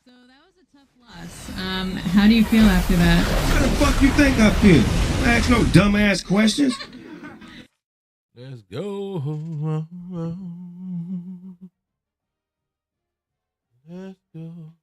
So that was a tough loss. How do you feel after that? How the fuck you think I feel? I ask no dumbass questions. Let's go. Let's go.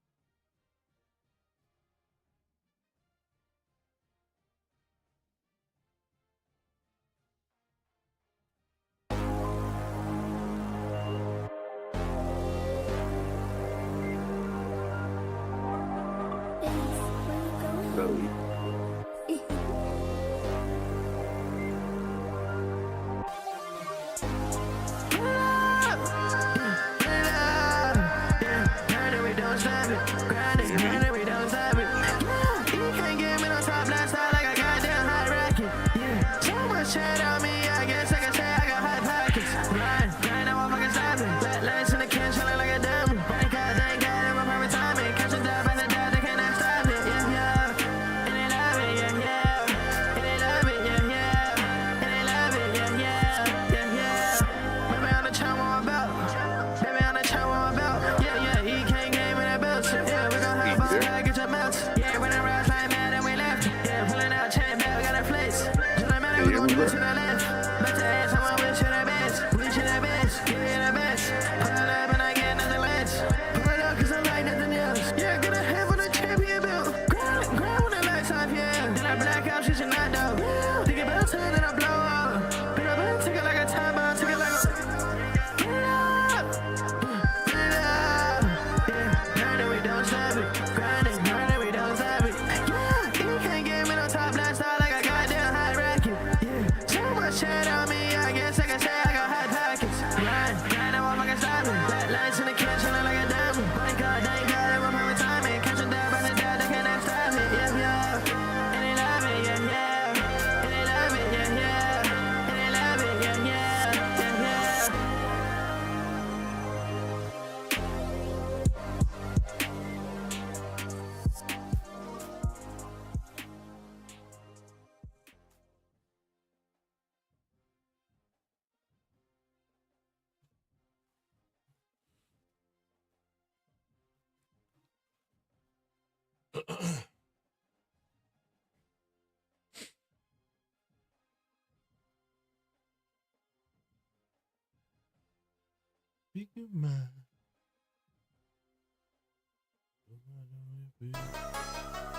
Speak your mind.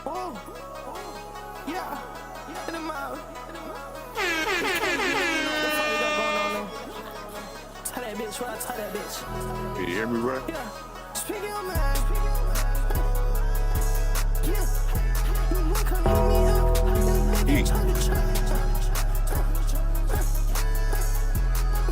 Oh, yeah, in the mouth. Tell that bitch, right? Tell that bitch. Can you hear me, right? Yeah, speak your mind. Yeah, you want to come me up?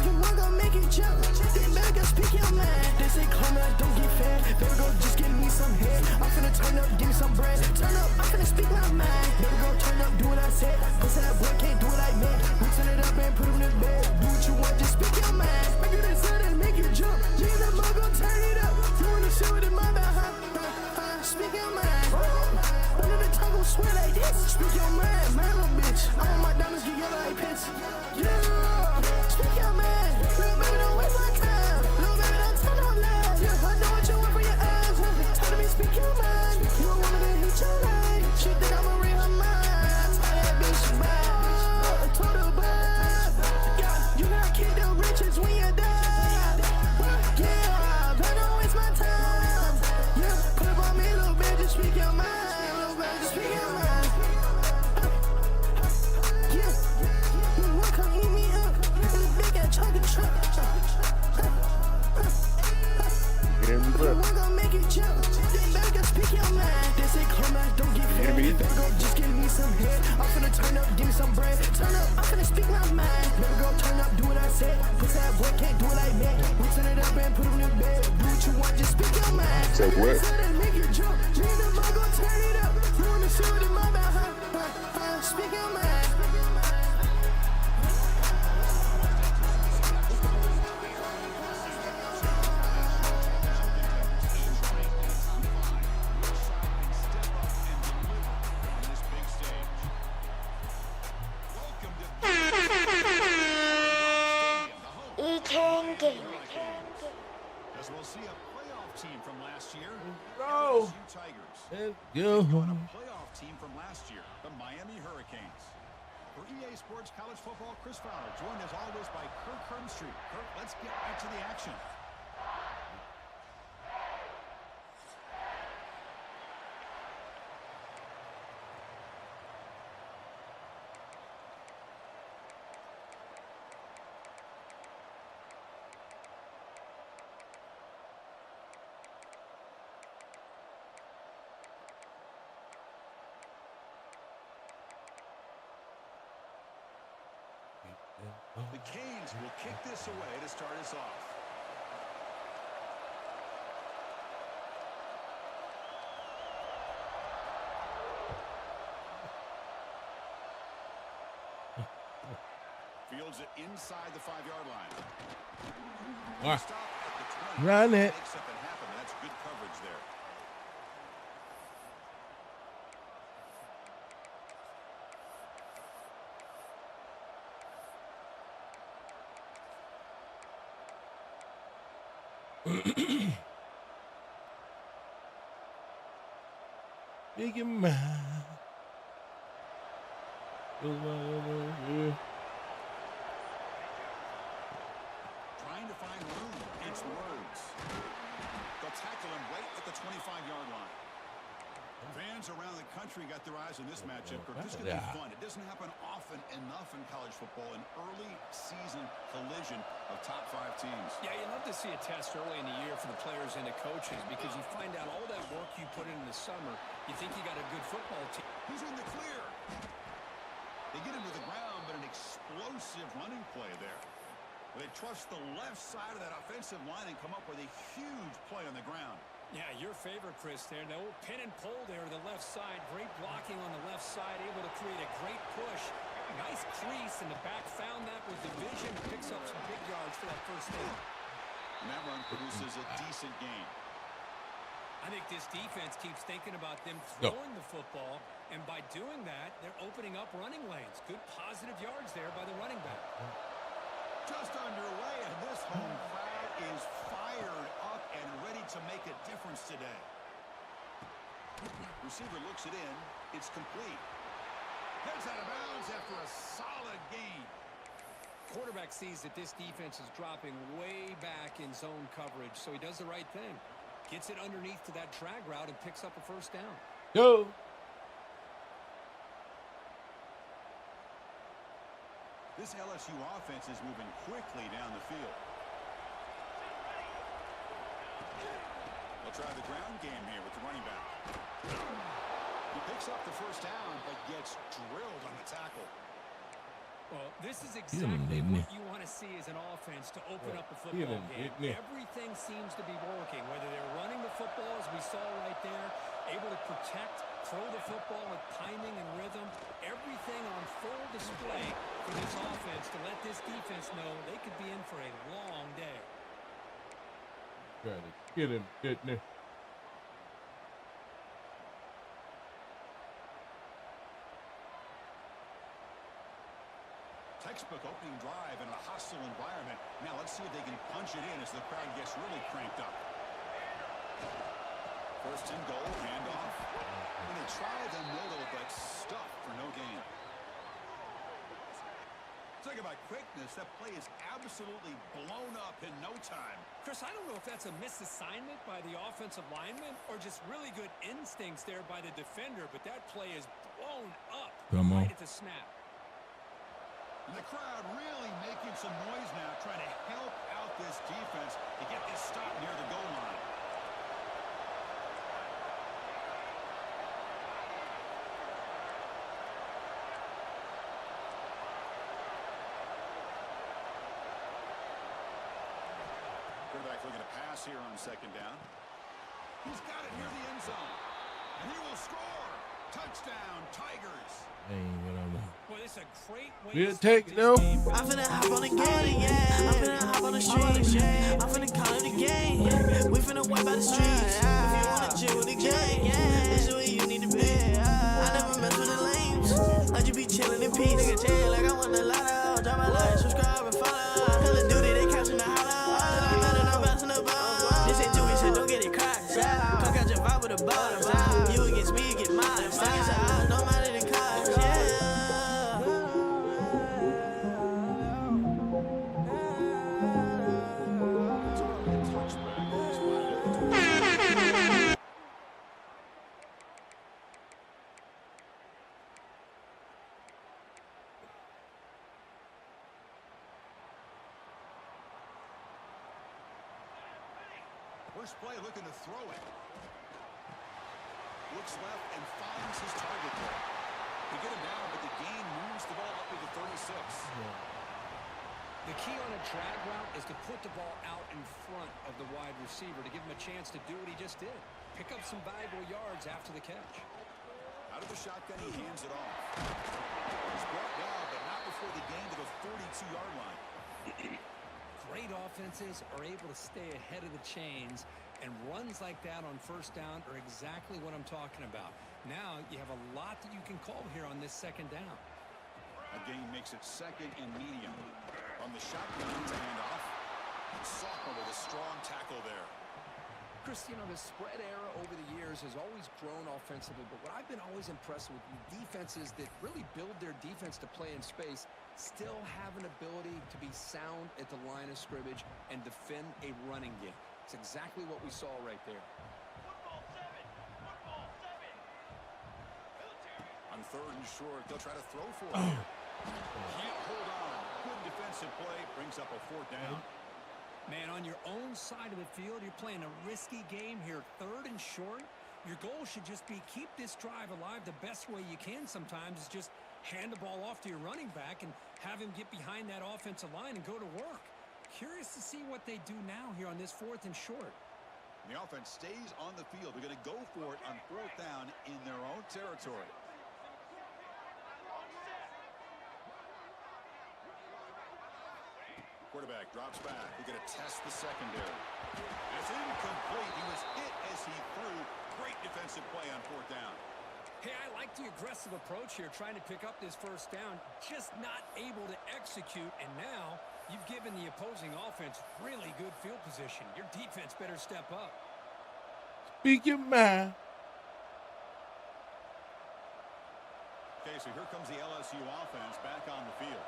You want to make it jump? Then better speak your mind. They say come out, don't get fat. Better go just give me some head. I'm finna turn up, give me some bread. Turn up, I'm finna speak my mind. Better go turn up, do what I said. Pussy that boy can't do what I meant. We turn it up and put him in bed. Do what you want, just speak your mind. Make it inside and make it jump. Me and the mug gon' turn it up. You wanna show it in my mouth, huh? Speak your mind. Under the tongue gon' swear like this. Speak your mind, man, little bitch. I want my diamonds get yellow like piss. Yeah, speak your mind. Little baby, don't waste my time. Little baby, don't turn on live. Yeah, I know what you want for your eyes. Tell me, speak your mind. You don't want me to hit your line. She think I'ma read her mind. Tell that bitch bye. Told her bye. Yeah, you gotta keep the riches when you die. Yeah, but don't waste my time. Yeah, put up on me, little bitch, just speak your mind. Little bitch, just speak your mind. Yeah, you wanna come eat me up? In the big ass chocolate truck. Hear me, You right? want to make it jump? Then better speak your mind. They say come out, don't get fat. Better go just give me some head. I'm finna turn up, give me some bread. Turn up, I'm finna speak my mind. Better go turn up, do what I said. Pussy that boy can't do what I meant. We turn it up and put him in bed. Do what you want, just speak your mind. Say what? And make it jump. Me and the mug gon' turn it up. You wanna show it in my mouth, huh? Speak your mind. Game. As we'll see a playoff team from last year, Go. LSU Tigers. Let's And go. a playoff team from last year, the Miami Hurricanes. For EA Sports College Football, Chris Fowler, joined as always by Kirk Hermstreet. Kirk, let's get back to the action. The Canes will kick this away to start us off. Fields it inside the 5-yard line. Stop at the 20. Run it. Make something happen. That's good coverage there. Big and mad. Trying to find room. It's words. They'll tackle him right at the 25-yard line. Fans around the country got their eyes on this matchup. This is going to be fun. It doesn't happen often enough in college football, an early season collision of top 5 teams. Yeah, you love to see a test early in the year for the players and the coaches because you find out all that work you put in the summer. You think you got a good football team. He's in the clear. They get him to the ground, but an explosive running play there. They trust the left side of that offensive line and come up with a huge play on the ground. Yeah, your favorite, Chris, there. No pin and pull there to the left side. Great blocking on the left side, able to create a great push. Nice crease in the back, found that with the vision, picks up some big yards for that first down. And that run produces a decent gain. I think this defense keeps thinking about them throwing the football, and by doing that, they're opening up running lanes. Good positive yards there by the running back. Just underway, and this home crowd is fired up and ready to make a difference today. Receiver looks it in. It's complete. Heads out of bounds after a solid gain. Quarterback sees that this defense is dropping way back in zone coverage, so he does the right thing. Gets it underneath to that drag route and picks up a first down. Go. This LSU offense is moving quickly down the field. They'll try the ground game here with the running back. He picks up the first down, but gets drilled on the tackle. Well, this is exactly what you want to see as an offense to open up a football game. Everything seems to be working, whether they're running the football, as we saw right there, able to protect, throw the football with timing and rhythm, everything on full display for this offense to let this defense know they could be in for a long day. Try to get him, didn't he? Textbook opening drive in a hostile environment. Now let's see if they can punch it in as the crowd gets really cranked up. First and goal, handoff. And they try the middle, but stuffed for no gain. Talk about quickness. That play is absolutely blown up in no time. Chris, I don't know if that's a misassignment by the offensive lineman or just really good instincts there by the defender, but that play is blown up right at the snap. And the crowd really making some noise now, trying to help out this defense to get this stop near the goal line. Quarterback looking to pass here on second down. He's got it near the end zone. And he will score. Touchdown, Tigers. Boy, this is a great way to take no. I'm finna hop on the game, yeah. I'm finna hop on the street. I'm finna call it the game. We finna wipe out the streets. If you wanna chill with the gang, this is where you need to be. I never mess with the lames. I just be chillin' in peace. Nigga chill like I want the lotto. Drop my like, subscribe and follow. Call of Duty, they catching the hollow. I'm better than I'm bouncing the ball. This ain't Jewish, so don't get it cracked. Cook out your vibe with a bottom. You against me, you get mine. Stacking your eyes, no matter the cost. Yeah. First play looking to throw it. Looks left and finds his target there. They get him down, but the gain moves the ball up to the 36. The key on a drag route is to put the ball out in front of the wide receiver to give him a chance to do what he just did. Pick up some valuable yards after the catch. Out of the shotgun, he hands it off. He's brought down, but not before the gain to the 42-yard line. Great offenses are able to stay ahead of the chains, and runs like that on first down are exactly what I'm talking about. Now you have a lot that you can call here on this second down. A gain makes it second and medium. On the shotgun, it's a handoff. Sophomore with a strong tackle there. Chris, you know, the spread era over the years has always grown offensively, but what I've been always impressed with defenses that really build their defense to play in space still have an ability to be sound at the line of scrimmage and defend a running game. It's exactly what we saw right there. On third and short, they'll try to throw for it. Can't hold on. Good defensive play. Brings up a fourth down. Man, on your own side of the field, you're playing a risky game here. Third and short. Your goal should just be keep this drive alive the best way you can sometimes is just hand the ball off to your running back and have him get behind that offensive line and go to work. Curious to see what they do now here on this fourth and short. The offense stays on the field. They're going to go for it on fourth down in their own territory. Quarterback drops back. We're going to test the secondary. It's incomplete. He was hit as he threw. Great defensive play on fourth down. Hey, I like the aggressive approach here, trying to pick up this first down, just not able to execute, and now you've given the opposing offense really good field position. Your defense better step up. Speak your mind. Okay, so here comes the LSU offense back on the field.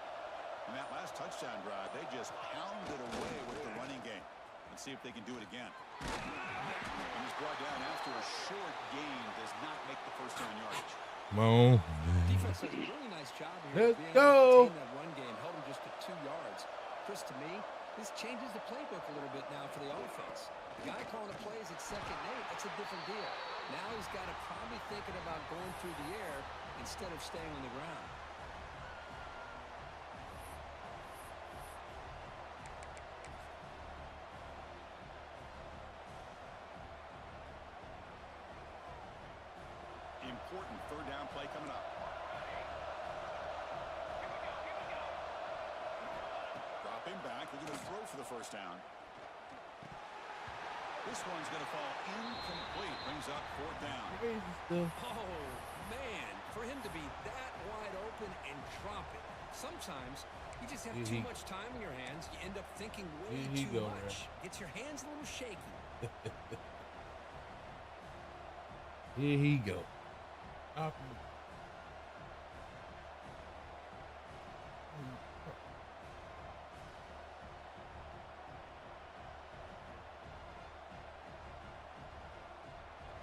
In that last touchdown drive, they just pounded away with the running game. Let's see if they can do it again. And he's brought down after a short gain, does not make the first down yardage. Come on. Defense does a really nice job here. Let's go. Being able to contain that run game, held him just to 2 yards. Chris, to me, this changes the playbook a little bit now for the offense. The guy calling the plays at 2nd and 8, that's a different deal. Now he's got to probably thinking about going through the air instead of staying on the ground. Important third down play coming up. Dropping back. They're going to throw for the first down. This one's going to fall incomplete. Brings up fourth down. Oh, man. For him to be that wide open and drop it. Sometimes you just have too much time in your hands. You end up thinking way too much. Gets your hands a little shaky. Here he go. Up.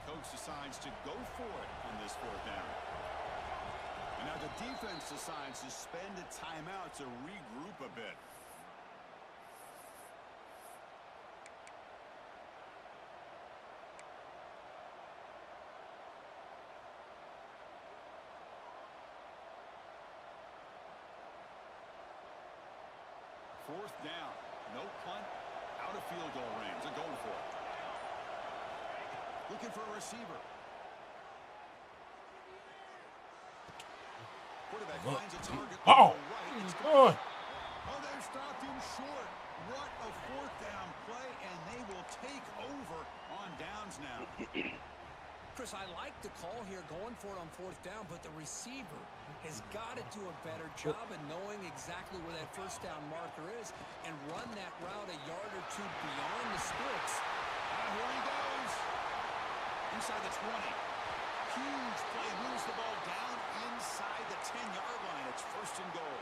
Coach decides to go for it on this fourth down. And now the defense decides to spend a timeout to regroup a bit. Fourth down. No punt. Out of field goal range. They're going for it. Looking for a receiver. Quarterback finds a target. Oh, right. Oh, they stopped him short. What a fourth down play, and they will take over on downs now. Chris, I like the call here going for it on fourth down, but the receiver has got to do a better job of knowing exactly where that first down marker is and run that route a yard or two beyond the splits. Here he goes. Inside the 20. Huge play. Moves the ball down inside the 10-yard line. It's first and goal.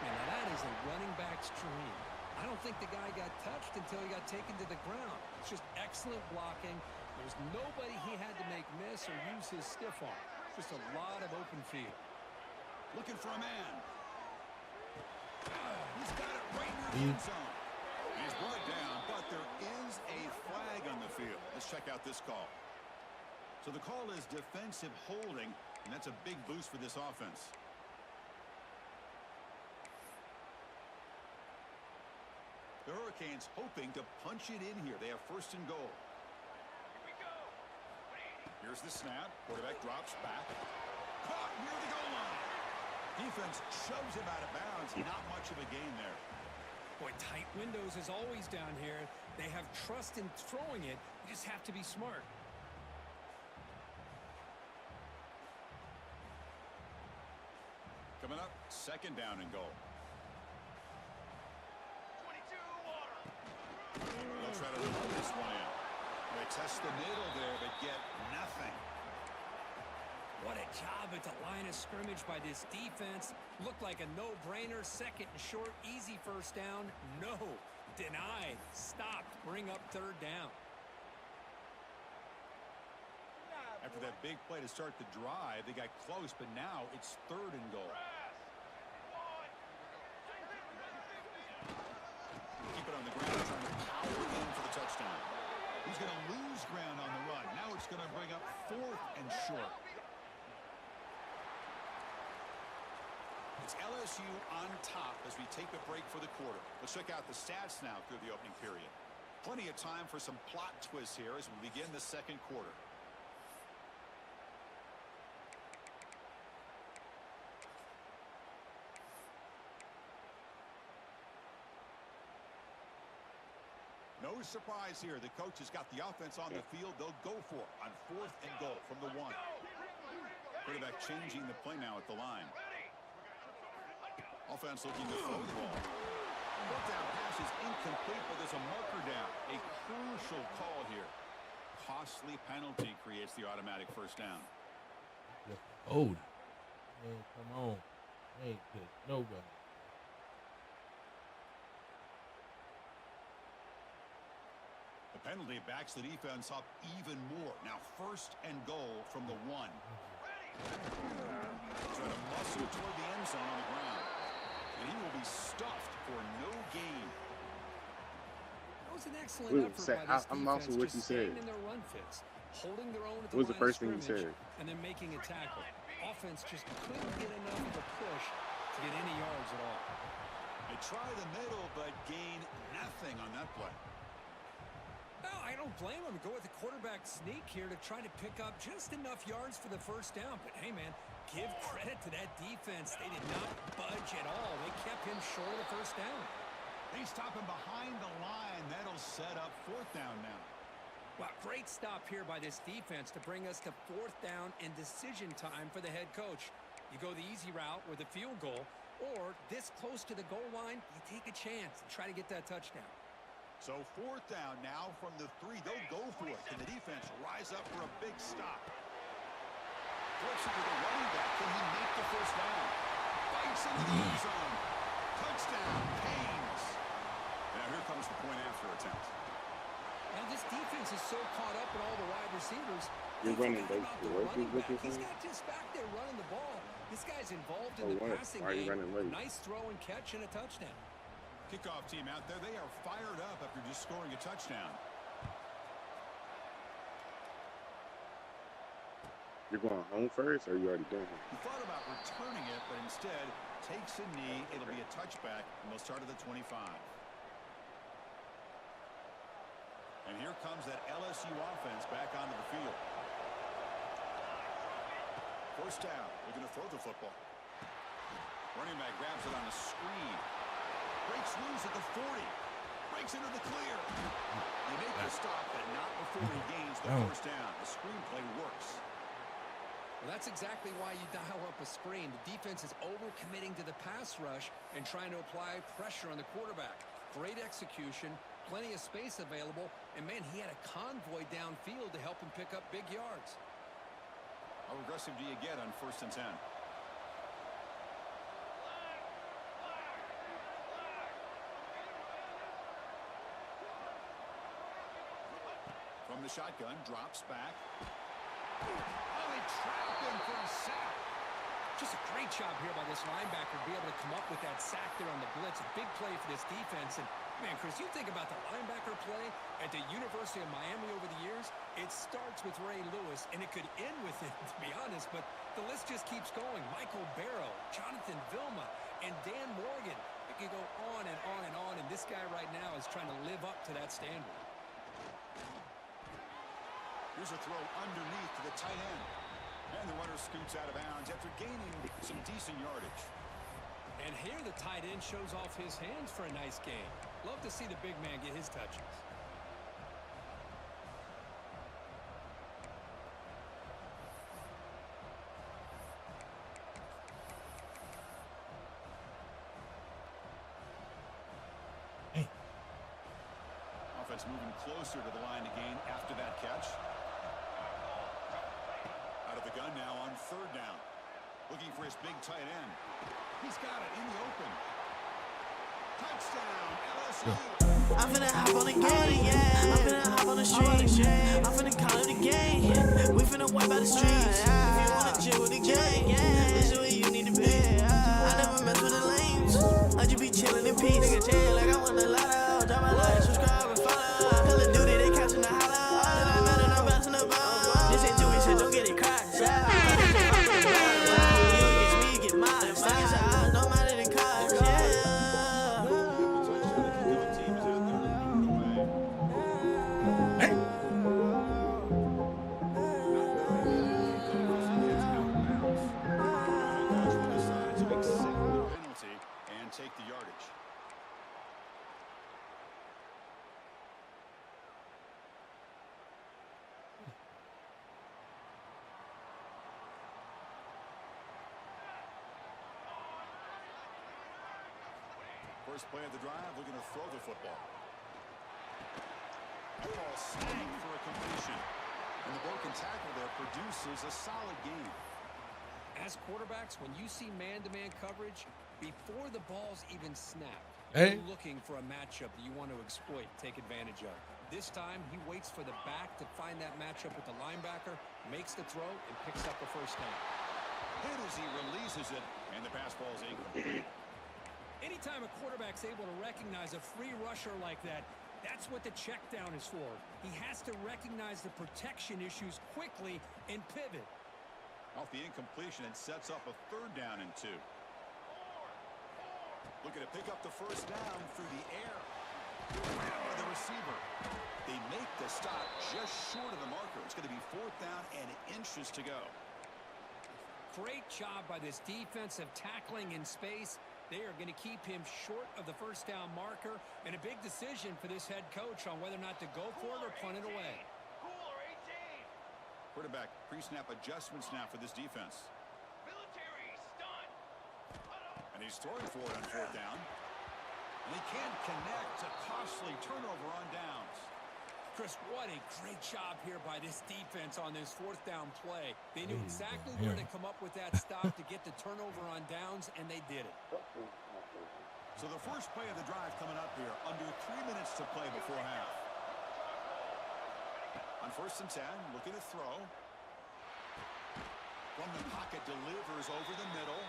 Man, now that is a running back's dream. I don't think the guy got touched until he got taken to the ground. It's just excellent blocking. There's nobody he had to make miss or use his stiff arm. Just a lot of open field. Looking for a man. He's got it right near the end zone. He's brought down, but there is a flag on the field. Let's check out this call. So the call is defensive holding, and that's a big boost for this offense. Hurricanes hoping to punch it in here. They have first and goal. Here's the snap. Quarterback drops back. Caught near the goal line. Defense shoves him out of bounds. Not much of a gain there. Boy, tight windows as always down here. They have trust in throwing it. You just have to be smart. Coming up, second down and goal. They'll try to run this one in. They test the middle there, but get nothing. What a job at the line of scrimmage by this defense. Looked like a no-brainer. Second and short, easy first down. No, denied, stopped, bring up third down. After that big play to start the drive, they got close, but now it's third and goal. Keep it on the ground, trying to power it in for the touchdown. He's going to lose ground on the run. Now it's going to bring up fourth and short. It's LSU on top as we take a break for the quarter. Let's check out the stats now through the opening period. Plenty of time for some plot twists here as we begin the second quarter. No surprise here. The coach has got the offense on the field. They'll go for it on fourth and goal from the 1. Quarterback changing the play now at the line. Offense looking to throw the ball. Fourth down pass is incomplete, but there's a marker down. A crucial call here. Costly penalty creates the automatic first down. Oh, man, come on. Ain't good. Nobody. The penalty backs the defense up even more. Now first and goal from the 1. Trying to muscle toward the end zone on the ground. And he will be stuffed for no gain. That was an excellent effort by this I'm also defense, what you just said. staying in their run fits, holding their own at the What was the line of first thing you scrimmage, said? and then making a tackle. Offense just couldn't get enough of a push to get any yards at all. They try the middle, but gain nothing on that play. No, I don't blame him. Go with the quarterback sneak here to try to pick up just enough yards for the first down. But hey, man, give credit to that defense. They did not budge at all. They kept him short of the first down. They stop him behind the line. That'll set up fourth down now. Well, great stop here by this defense to bring us to fourth down and decision time for the head coach. You go the easy route with a field goal, or this close to the goal line, you take a chance and try to get that touchdown. So fourth down now from the 3. They'll go for it. Can the defense rise up for a big stop? Flips it to the running back. Can he make the first down? Fights into the end zone. Touchdown, Canes. Now here comes the point after attempt. Now this defense is so caught up in all the wide receivers. You're they running forgot late about to the work, running is what back. you're He's saying? not just back there running the ball. This guy's involved in Oh, the what? passing Why are you game. running late? Nice throw and catch and a touchdown. Kickoff team out there. They are fired up after just scoring a touchdown. You're going home first, or you already done home? He thought about returning it, but instead takes a knee. It'll be a touchback, and they'll start at the 25. And here comes that LSU offense back onto the field. First down. They're going to throw the football. Running back grabs it on a screen. Breaks loose at the 40. Breaks into the clear. They make the stop, but not before he gains the first down. The screenplay works. Well, that's exactly why you dial up a screen. The defense is overcommitting to the pass rush and trying to apply pressure on the quarterback. Great execution, plenty of space available, and man, he had a convoy downfield to help him pick up big yards. How aggressive do you get on first and 10? From the shotgun, drops back. Oh, they trapped him for a sack. Just a great job here by this linebacker to be able to come up with that sack there on the blitz. A big play for this defense. And, man, Chris, you think about the linebacker play at the University of Miami over the years, it starts with Ray Lewis, and it could end with him, to be honest. But the list just keeps going. Michael Barrow, Jonathan Vilma, and Dan Morgan. The I could go on and on and on, and this guy right now is trying to live up to that standard. Here's a throw underneath to the tight end. And the runner scoots out of bounds after gaining some decent yardage. And here the tight end shows off his hands for a nice game. Love to see the big man get his touches. Offense moving closer to the line to gain after that catch. Out of the gun now on third down. Looking for his big tight end. He's got it in the open. Touchdown, LSU. I'm finna hop on the game, yeah. I'm finna hop on the street. I'm finna call it a game. We finna wipe out the streets. If you wanna chill with the gang, this is where you need to be. I never mess with the lames. I just be chillin' in peace. Nigga chill like I want a lot of. Drop my life, subscribe and follow. Call of Duty, they catchin' the holla. All that matter, I'm bouncing the ball. This ain't Jewish, so don't get it crushed. You against me, get mine. Fucking shots, no matter the cost, yeah. And take the yardage. First play of the drive, looking to throw the football. That ball snagged for a completion. And the broken tackle there produces a solid game. As quarterbacks, when you see man-to-man coverage, before the ball's even snapped, Hey. you're looking for a matchup that you want to exploit, take advantage of. This time, he waits for the back to find that matchup with the linebacker, makes the throw, and picks up the first down. Hit as he releases it, and the pass ball is incomplete. Anytime a quarterback's able to recognize a free rusher like that, that's what the check down is for. He has to recognize the protection issues quickly and pivot. Off the incompletion, it sets up a third down and 2. Looking to pick up the first down through the air. Grabbed by the receiver. They make the stop just short of the marker. It's going to be fourth down and inches to go. Great job by this defensive tackling in space. They are going to keep him short of the first down marker, and a big decision for this head coach on whether or not to go for it or punt it away. Quarterback pre-snap adjustments now for this defense. And he's throwing for it on fourth down. And he can't connect. A costly turnover on downs. Chris, what a great job here by this defense on this fourth down play. They knew exactly where to come up with that stop to get the turnover on downs, and they did it. So the first play of the drive coming up here. Under 3 minutes to play before half. On first and 10, looking to throw. From the pocket, delivers over the middle.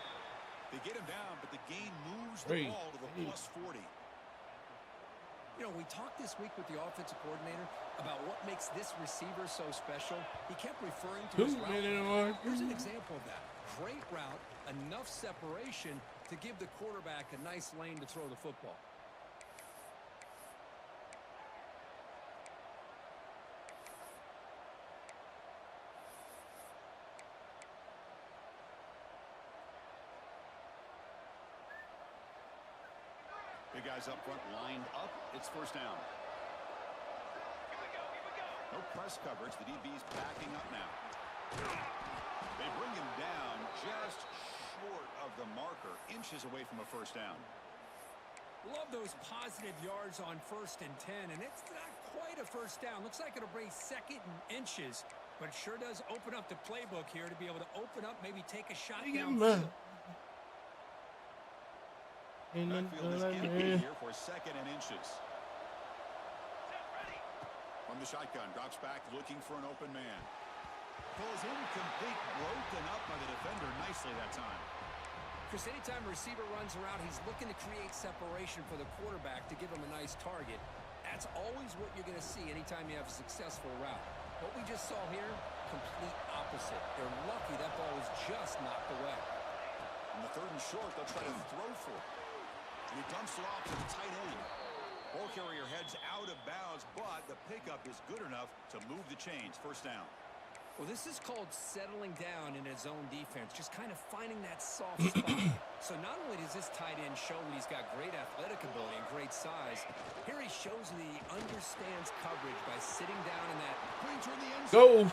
They get him down, but the gain moves the ball to the plus 40. You know, we talked this week with the offensive coordinator about what makes this receiver so special. He kept referring to his route. Here's an example of that. Great route, enough separation to give the quarterback a nice lane to throw the football. Big guys up front lined up. It's first down. No press coverage. The DB's backing up now. They bring him down just short of the marker, inches away from a first down. Love those positive yards on first and 10, and it's not quite a first down. Looks like it'll bring second and inches, but it sure does open up the playbook here to be able to open up, maybe take a shot downfield. Backfield is empty here for second and inches. From the shotgun, drops back, looking for an open man. Pulls incomplete, broken up by the defender nicely that time. Chris, anytime a receiver runs around, he's looking to create separation for the quarterback to give him a nice target. That's always what you're going to see anytime you have a successful route. What we just saw here, complete opposite. They're lucky that ball was just knocked away. On the third and short, they'll try to throw for it. And he dumps it off to the tight end. Ball carrier heads out of bounds, but the pickup is good enough to move the chains. First down. Well, this is called settling down in his own defense, just kind of finding that soft spot. So not only does this tight end show that he's got great athletic ability and great size, here he shows that he understands coverage by sitting down in that. Go.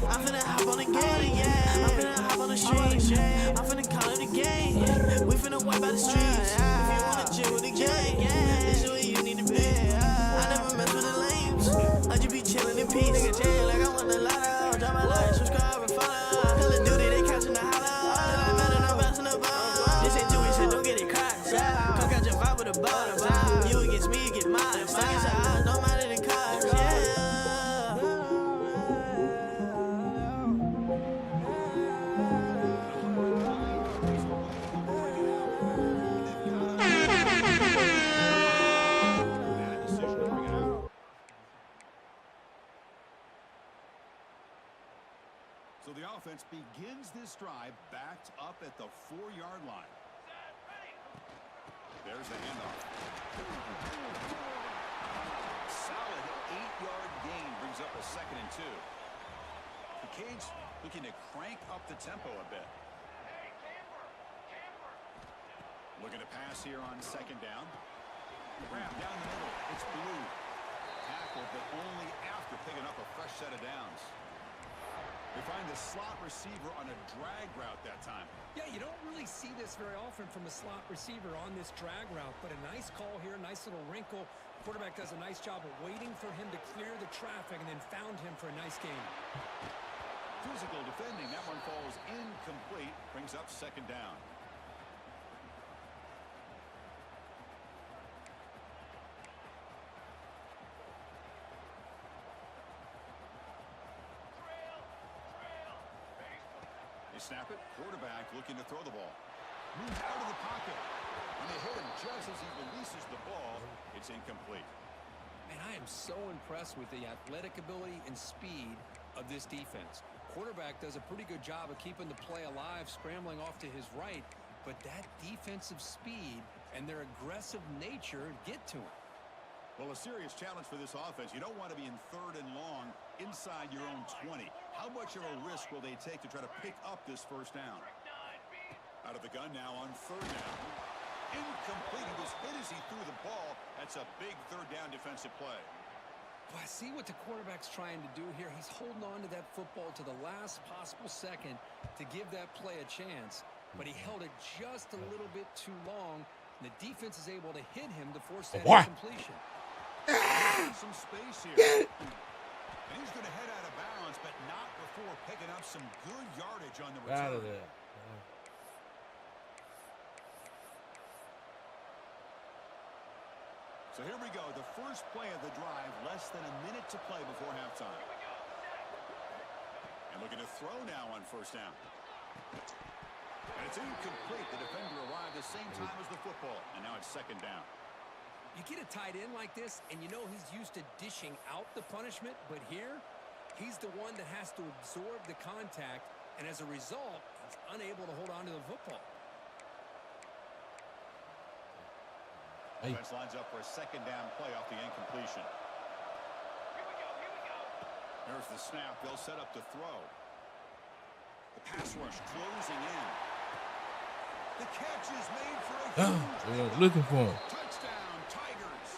I'm finna hop on the game, yeah. I'm finna hop on the street. I'm finna call it a game. We finna wipe out the streets. If you wanna chill with the gang, this is where you need to be. I never mess with the lames. I just be chillin' in peace. Nigga chill like I want the lotto. Drop my life, subscribe and follow. Call of Duty, they catchin' the hollow. Till I'm mad and I'm bouncing the ball. This ain't Dewey, so don't get it crossed. Cock out your vibe with a ball. You against me, you get mine. Stuck inside, no matter the cost, yeah. So the offense begins this drive backed up at the 4-yard line. There's the handoff. Solid 8-yard gain brings up a 2nd and 2. The Canes looking to crank up the tempo a bit. Looking to pass here on 2nd down. Grab down the middle. It's Blue. Tackle, but only after picking up a fresh set of downs. They find the slot receiver on a drag route that time. Yeah, you don't really see this very often from a slot receiver on this drag route, but a nice call here, nice little wrinkle. Quarterback does a nice job of waiting for him to clear the traffic and then found him for a nice game. Physical defending. That one falls incomplete. Brings up 2nd down. Snap it. Quarterback looking to throw the ball. Moves out of the pocket. And they hit him just as he releases the ball. It's incomplete. Man, I am so impressed with the athletic ability and speed of this defense. Quarterback does a pretty good job of keeping the play alive, scrambling off to his right. But that defensive speed and their aggressive nature get to him. Well, a serious challenge for this offense. You don't want to be in 3rd and long inside your own 20. How much of a risk will they take to try to pick up this 1st down? Out of the gun now on 3rd down. Incomplete. He was hit as he threw the ball. That's a big 3rd down defensive play. Well, I see what the quarterback's trying to do here. He's holding on to that football to the last possible second to give that play a chance. But he held it just a little bit too long. And the defense is able to hit him to force that incompletion. Some space here. And he's going to head out of bounds, but not before picking up some good yardage on the return. Out of there. So here we go. The first play of the drive, less than a minute to play before halftime. And looking to throw now on 1st down. And it's incomplete. The defender arrived the same time as the football. And now it's 2nd down. You get a tight end like this, and you know he's used to dishing out the punishment, but here, he's the one that has to absorb the contact, and as a result, he's unable to hold on to the football. Defense lines up for a 2nd down play off the incompletion. There's the snap. They'll set up to throw. The pass rush closing in. The catch is made for a They're looking for him. touchdown, Tigers.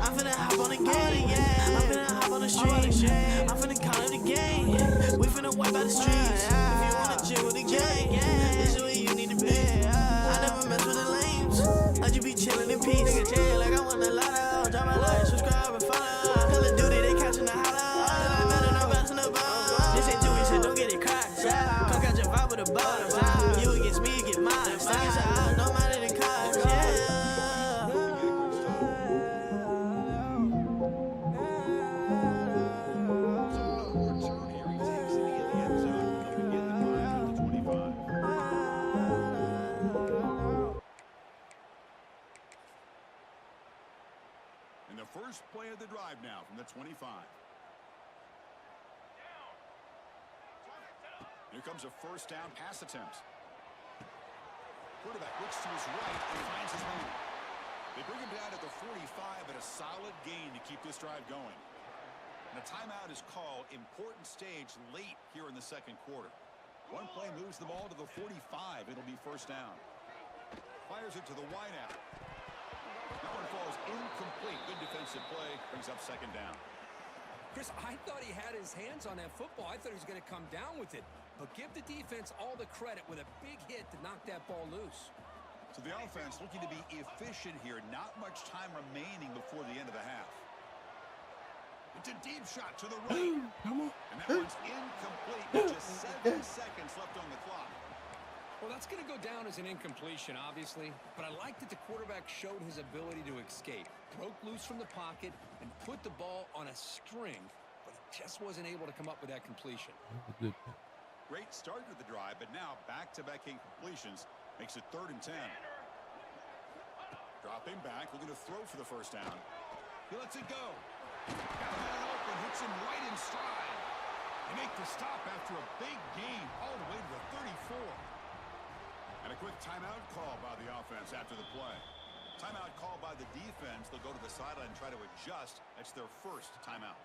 I'm finna hop on the game, yeah. I'm finna hop on the street. I'm finna call it a game. We finna wipe out the streets. If you wanna chill with the gang, this is where you need to be. I never mess with the lames. I just be chillin' in peace. Nigga chill like I want the lotto. Drop my life, subscribe and follow. Call of Duty, they catchin' the hollow. Till I'm mad and I'm bouncing the ball. This ain't Dewey, so don't get it crossed. Cock out your vibe with a ball. You against me, you get mine. Stuck inside, no matter the cost, yeah. First play of the drive now from the 25. Here comes a 1st down pass attempt. Quarterback looks to his right and finds his man. They bring him down at the 45, but a solid gain to keep this drive going. And a timeout is called. Important stage late here in the second quarter. One play moves the ball to the 45. It'll be first down. Fires it to the wideout. That one falls incomplete. Good defensive play. Brings up second down. Chris, I thought he had his hands on that football. I thought he was going to come down with it. But give the defense all the credit with a big hit to knock that ball loose. So the offense looking to be efficient here. Not much time remaining before the end of the half. It's a deep shot to the right. Come on. And that one's incomplete with just 7 seconds left on the clock. Well, that's going to go down as an incompletion, obviously. But I like that the quarterback showed his ability to escape. Broke loose from the pocket and put the ball on a string. But he just wasn't able to come up with that completion. Great start to the drive, but now back-to-back incompletions makes it 3rd and 10. Dropping back, looking to throw for the first down. He lets it go. Got a man open, hits him right in stride. They make the stop after a big gain all the way to the 34. And a quick timeout call by the offense after the play. Timeout call by the defense. They'll go to the sideline and try to adjust. That's their first timeout.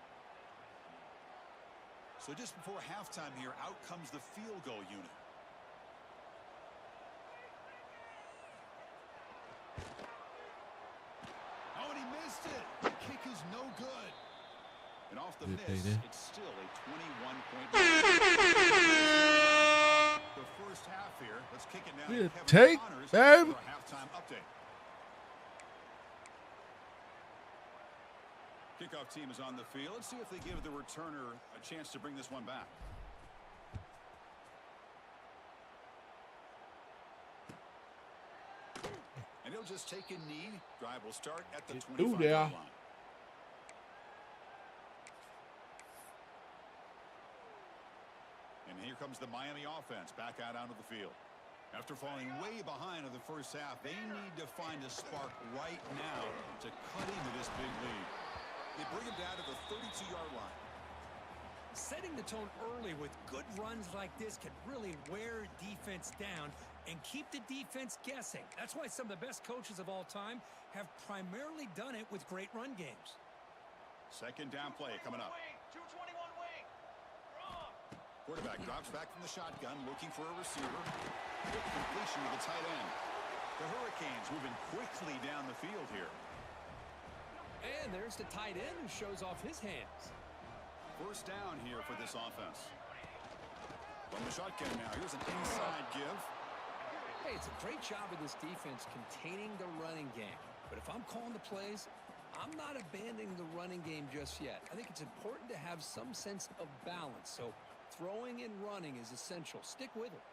So just before halftime here, out comes the field goal unit. Oh, and he missed it. The kick is no good. And off the miss, it's still a 21-point the first half here. Let's kick it now to Kevin Connors for our halftime update. Kickoff team is on the field. Let's see if they give the returner a chance to bring this one back. And he'll just take a knee. Drive will start at the 25-yard line. And here comes the Miami offense back out onto the field. After falling way behind in the first half, they need to find a spark right now to cut into this big lead. They bring him down to the 32-yard line. Setting the tone early with good runs like this can really wear defense down and keep the defense guessing. That's why some of the best coaches of all time have primarily done it with great run games. Second down play coming up. Quarterback drops back from the shotgun, looking for a receiver. Quick completion to the tight end. The Hurricanes moving quickly down the field here. And there's the tight end who shows off his hands. First down here for this offense. From the shotgun now, here's an inside give. Hey, it's a great job of this defense containing the running game. But if I'm calling the plays, I'm not abandoning the running game just yet. I think it's important to have some sense of balance. So throwing and running is essential. Stick with it.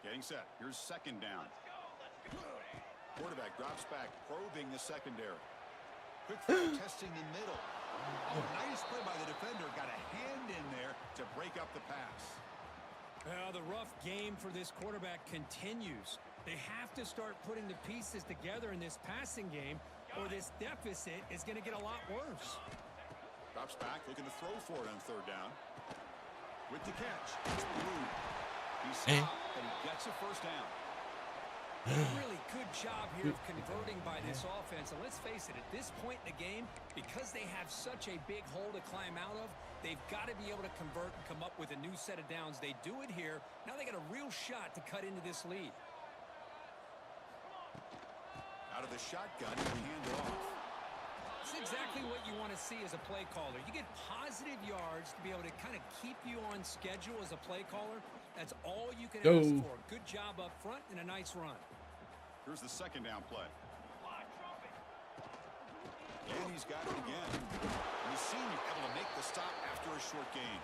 Getting set. Here's second down. Quarterback drops back, probing the secondary. Quick throw, testing the middle. Oh, nice play by the defender. Got a hand in there to break up the pass. The rough game for this quarterback continues. They have to start putting the pieces together in this passing game, or this deficit is going to get a lot worse. Drops back, looking to throw for it on third down. With the catch, it's Blue. He stopped, and he gets a first down. Really good job here of converting by this offense. And let's face it, at this point in the game, because they have such a big hole to climb out of, they've got to be able to convert and come up with a new set of downs. They do it here. Now they got a real shot to cut into this lead. Out of the shotgun, and hand it off. That's exactly what you want to see as a play caller. You get positive yards to be able to kind of keep you on schedule as a play caller. That's all you can ask for. Good job up front and a nice run. Here's the second down play. And he's got it again. And the senior able to make the stop after a short gain.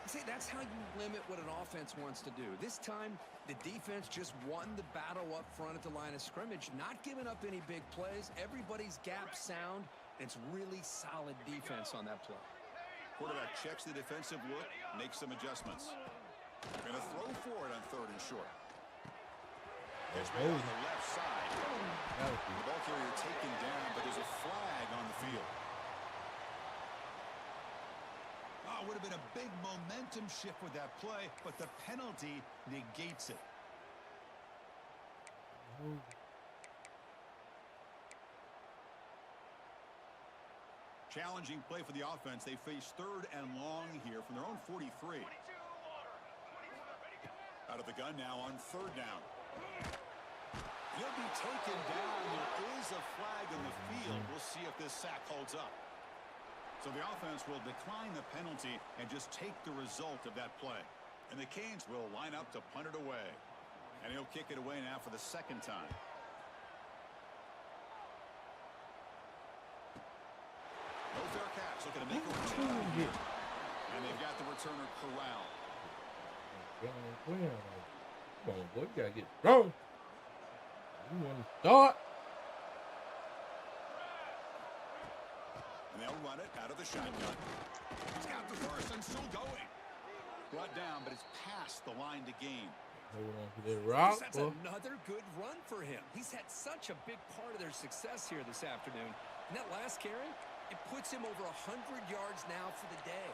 See, that's how you limit what an offense wants to do. This time, the defense just won the battle up front at the line of scrimmage, not giving up any big plays. Everybody's gap sound. It's really solid defense on that play. Quarterback checks the defensive look, makes some adjustments. Going to throw for it on third and short. It's made on the left side. The ball carrier taken down, but there's a flag on the field. Oh, would have been a big momentum shift with that play, but the penalty negates it. Challenging play for the offense. They face 3rd and long here from their own 43. Out of the gun now on 3rd down. He'll be taken down. There is a flag in the field. We'll see if this sack holds up. So the offense will decline the penalty and just take the result of that play. And the Canes will line up to punt it away. And he'll kick it away now for the 2nd time. No fair catch. Looking to make a return here. And they've got the returner corralled. Come on, boy. You got to get strong. You want to start. And they'll run it out of the shotgun. He's got the first and still going. Brought down, but it's past the line to gain. Hold on to that rock. That's another good run for him. He's had such a big part of their success here this afternoon. And that last carry, it puts him over 100 yards now for the day.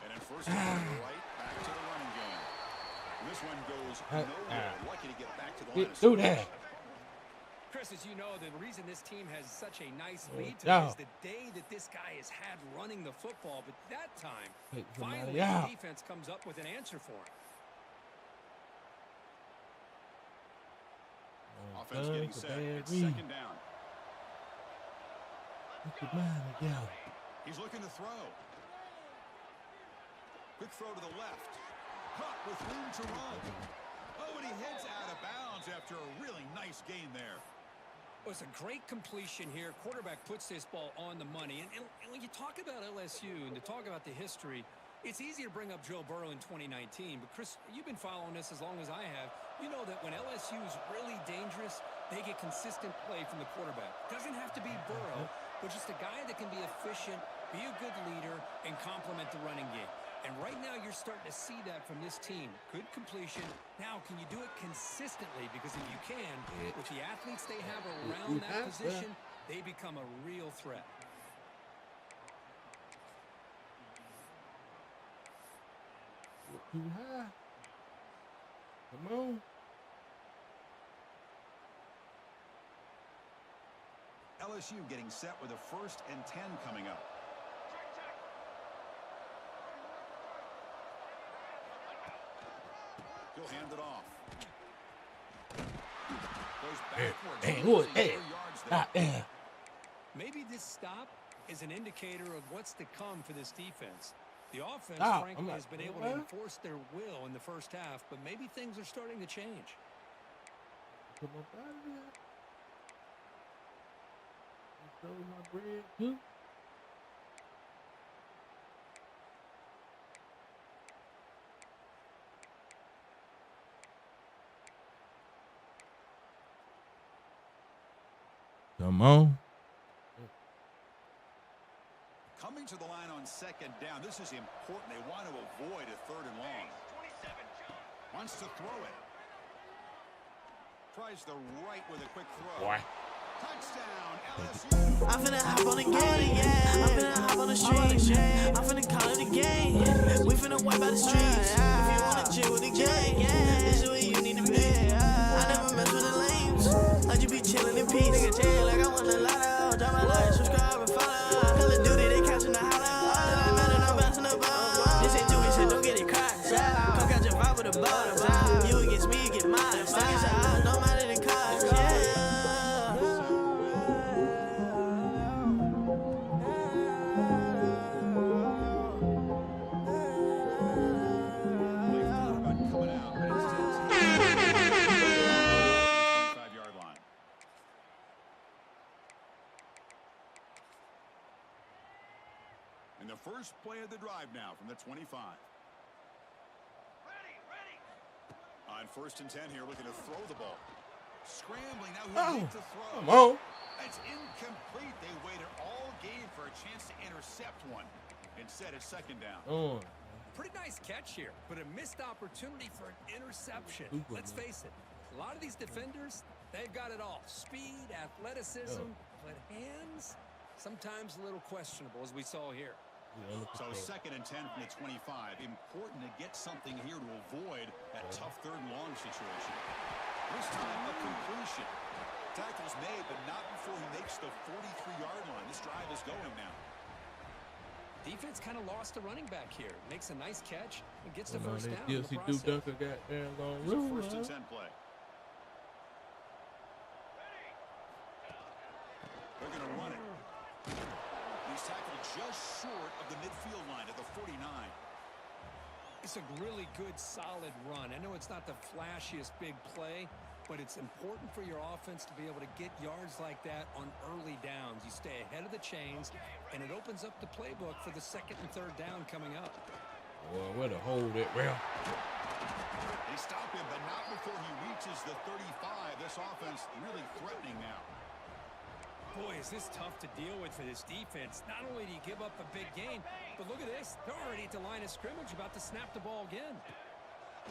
And in first down, right back to the running game. And this one goes nowhere. Lucky to get back to the line. Do that. Chris, as you know, the reason this team has such a nice lead to is the day that this guy has had running the football. But that time, finally, the defense comes up with an answer for him. Offense getting set. It's 2nd down. He's looking to throw. Quick throw to the left. Caught with room to run. Oh, and he heads out of bounds after a really nice gain there. Well, it's a great completion here. Quarterback puts this ball on the money. And when you talk about LSU and to talk about the history, it's easy to bring up Joe Burrow in 2019. But, Chris, you've been following this as long as I have. You know that when LSU is really dangerous, they get consistent play from the quarterback. Doesn't have to be Burrow, but just a guy that can be efficient, be a good leader, and complement the running game. And right now you're starting to see that from this team. Good completion. Now, can you do it consistently? Because if you can, with the athletes they have around that position, they become a real threat. Too high. Come on. LSU getting set with a 1st and 10 coming up. He'll hand it off. Goes backwards. Maybe this stop is an indicator of what's to come for this defense. The offense, frankly, has been able to enforce their will in the first half, but maybe things are starting to change. Come up out of there. Throw my bread too. Come on. Coming to the line on 2nd down. This is important. They want to avoid a 3rd and long. Wants to throw it. Tries the right with a quick throw. Boy. Touchdown, LSU. I'm finna hop on the game, yeah. I'm finna hop on the street. I'm finna call it a game. We finna wipe out the streets. If you wanna chill with the gang, this is where you need to be. I never mess with the lames. I just be chillin' in peace. Nigga chill like I want a lot of. Drop my life, subscribe and follow. Call of Duty, they catching the holler. I'm mad and I'm bouncing the ball. This ain't Dewey, so don't get it cracked. Come catch your vibe with a ball. You against me, you get mine. Stuck in your eyes, no matter the cost. Yeah. First play of the drive now from the 25. On 1st and 10 here, looking to throw the ball. Scrambling now, who needs to throw? Come on. It's incomplete. They waited all game for a chance to intercept one. Instead, it's 2nd down. Pretty nice catch here, but a missed opportunity for an interception. Let's face it, a lot of these defenders, they've got it all. Speed, athleticism, but hands, sometimes a little questionable, as we saw here. So 2nd and 10 from the 25. Important to get something here to avoid that tough 3rd and long situation. This time a completion. Tackle's made, but not before he makes the 43-yard line. This drive is going now. Defense kind of lost the running back here. Makes a nice catch and gets the first down. Yes, he do dunk a goddamn long rule. 1st and 10 play. They're going to run it. He's tackled just short of the midfield line at the 49. It's a really good, solid run. I know it's not the flashiest big play, but it's important for your offense to be able to get yards like that on early downs. You stay ahead of the chains, and it opens up the playbook for the 2nd and 3rd down coming up. Boy, where to hold it, well. They stop him, but not before he reaches the 35. This offense really threatening now. Boy, is this tough to deal with for this defense. Not only do you give up a big gain, but look at this. They're already at the line of scrimmage about to snap the ball again.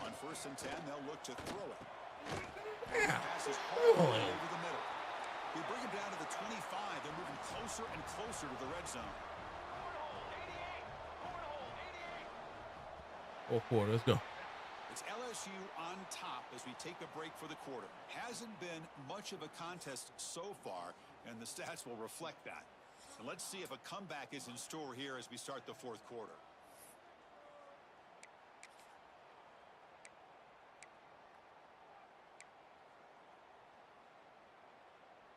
On 1st and 10, they'll look to throw it. Pass is all over the middle. They bring him down to the 25. They're moving closer and closer to the red zone. 4th quarter, let's go. It's LSU on top as we take a break for the quarter. Hasn't been much of a contest so far, and the stats will reflect that. And let's see if a comeback is in store here as we start the 4th quarter.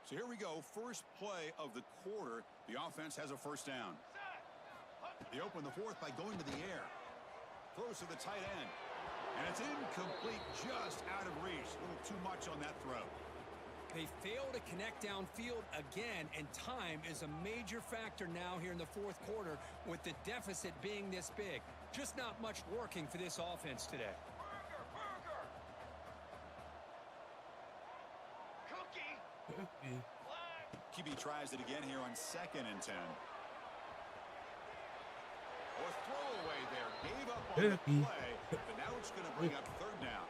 So here we go. First play of the quarter. The offense has a first down. They open the 4th by going to the air. Throws to the tight end. And it's incomplete, just out of reach. A little too much on that throw. They fail to connect downfield again, and time is a major factor now here in the 4th quarter with the deficit being this big. Just not much working for this offense today. QB tries it again here on 2nd and 10. Or throwaway there. Gave up on the play, but now it's going to bring up 3rd down.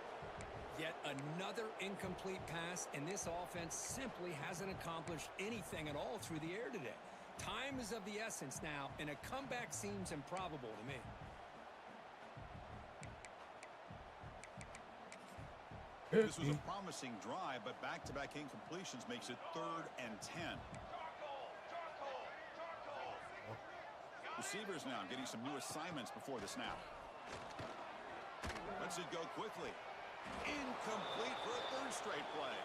Yet another incomplete pass, and this offense simply hasn't accomplished anything at all through the air today. Time is of the essence now, and a comeback seems improbable to me. This was a promising drive, but back-to-back incompletions makes it 3rd and 10. Receivers now getting some new assignments before the snap. Lets it go quickly. Incomplete for a 3rd straight play.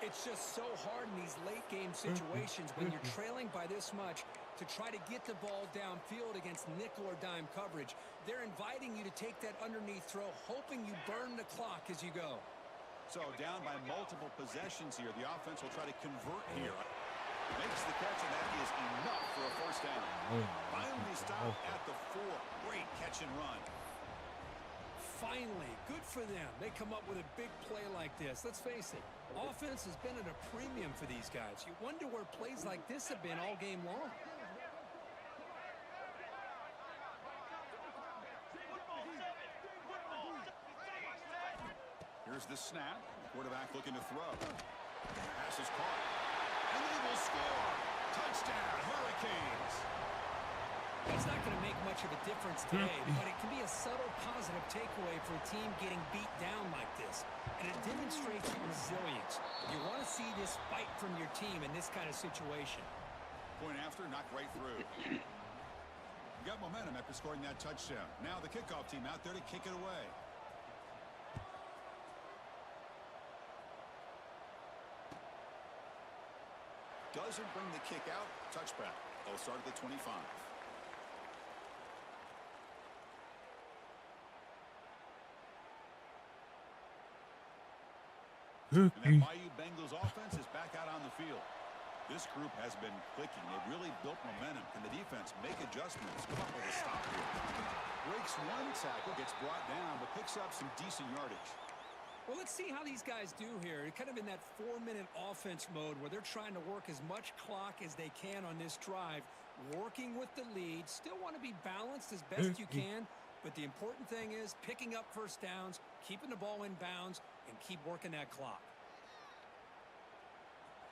It's just so hard in these late-game situations when you're trailing by this much to try to get the ball downfield against nickel or dime coverage. They're inviting you to take that underneath throw, hoping you burn the clock as you go. So down by multiple possessions here. The offense will try to convert here. Makes the catch, and that is enough for a first down. Finally stopped at the 4. Great catch and run. Finally, good for them. They come up with a big play like this. Let's face it, offense has been at a premium for these guys. You wonder where plays like this have been all game long. Here's the snap. Quarterback looking to throw. Pass is caught. And they will score. Touchdown, Hurricanes. It's not going to make much of a difference today, but it can be a subtle positive takeaway for a team getting beat down like this. And it demonstrates resilience. You want to see this fight from your team in this kind of situation. Point after, knocked right through. Got momentum after scoring that touchdown. Now the kickoff team out there to kick it away. Doesn't bring the kick out. Touchback. They'll start at the 25. And that Bayou Bengals offense is back out on the field. This group has been clicking. They've really built momentum. Can the defense make adjustments? Come up with a stop here. Breaks one tackle, gets brought down, but picks up some decent yardage. Well, let's see how these guys do here. They're kind of in that 4-minute offense mode where they're trying to work as much clock as they can on this drive, working with the lead. Still want to be balanced as best you can, but the important thing is picking up first downs, keeping the ball in bounds, and keep working that clock.